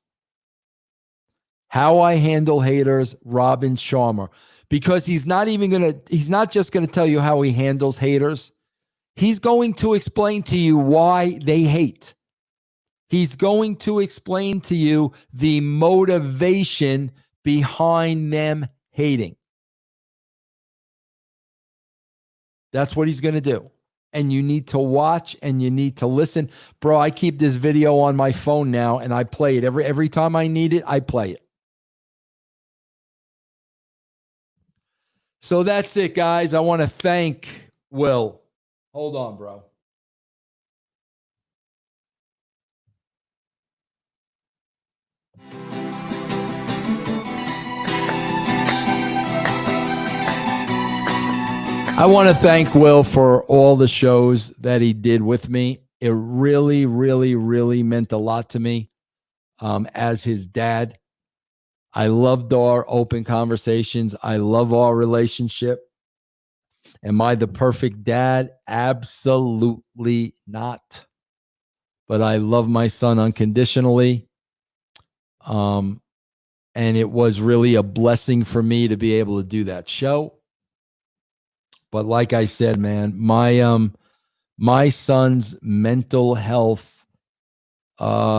How I Handle Haters, Robin Sharma. Because he's not just going to tell you how he handles haters. He's going to explain to you why they hate. He's going to explain to you the motivation behind them hating. That's what he's going to do. And you need to watch and you need to listen. Bro, I keep this video on my phone now and I play it. Every time I need it, I play it. So that's it, guys. I want to thank Will. Hold on, bro. I want to thank Will for all the shows that he did with me. It really, really, really meant a lot to me as his dad. I loved our open conversations. I love our relationship. Am I the perfect dad? Absolutely not. But I love my son unconditionally. And it was really a blessing for me to be able to do that show. But like I said, man, my son's mental health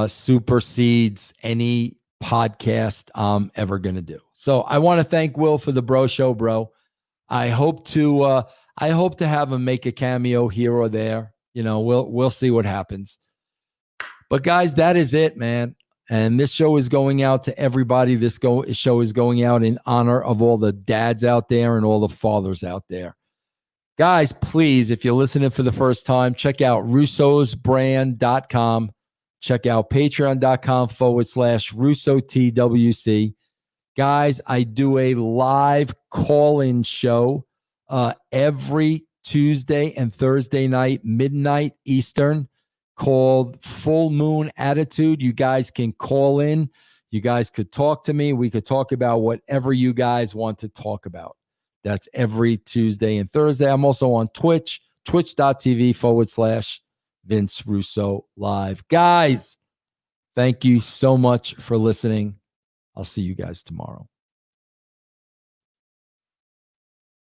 supersedes any podcast I'm ever going to do. So I want to thank Will for the bro show, bro. I hope to have him make a cameo here or there. You know, we'll see what happens. But guys, that is it, man. And this show is going out to everybody. This show is going out in honor of all the dads out there and all the fathers out there. Guys, please, if you're listening for the first time, check out russosbrand.com. Check out patreon.com/RussoTWC. Guys, I do a live call-in show every Tuesday and Thursday night, midnight Eastern, called Full Moon Attitude. You guys can call in. You guys could talk to me. We could talk about whatever you guys want to talk about. That's every Tuesday and Thursday. I'm also on Twitch, twitch.tv/Vince Russo Live. Guys, thank you so much for listening. I'll see you guys tomorrow.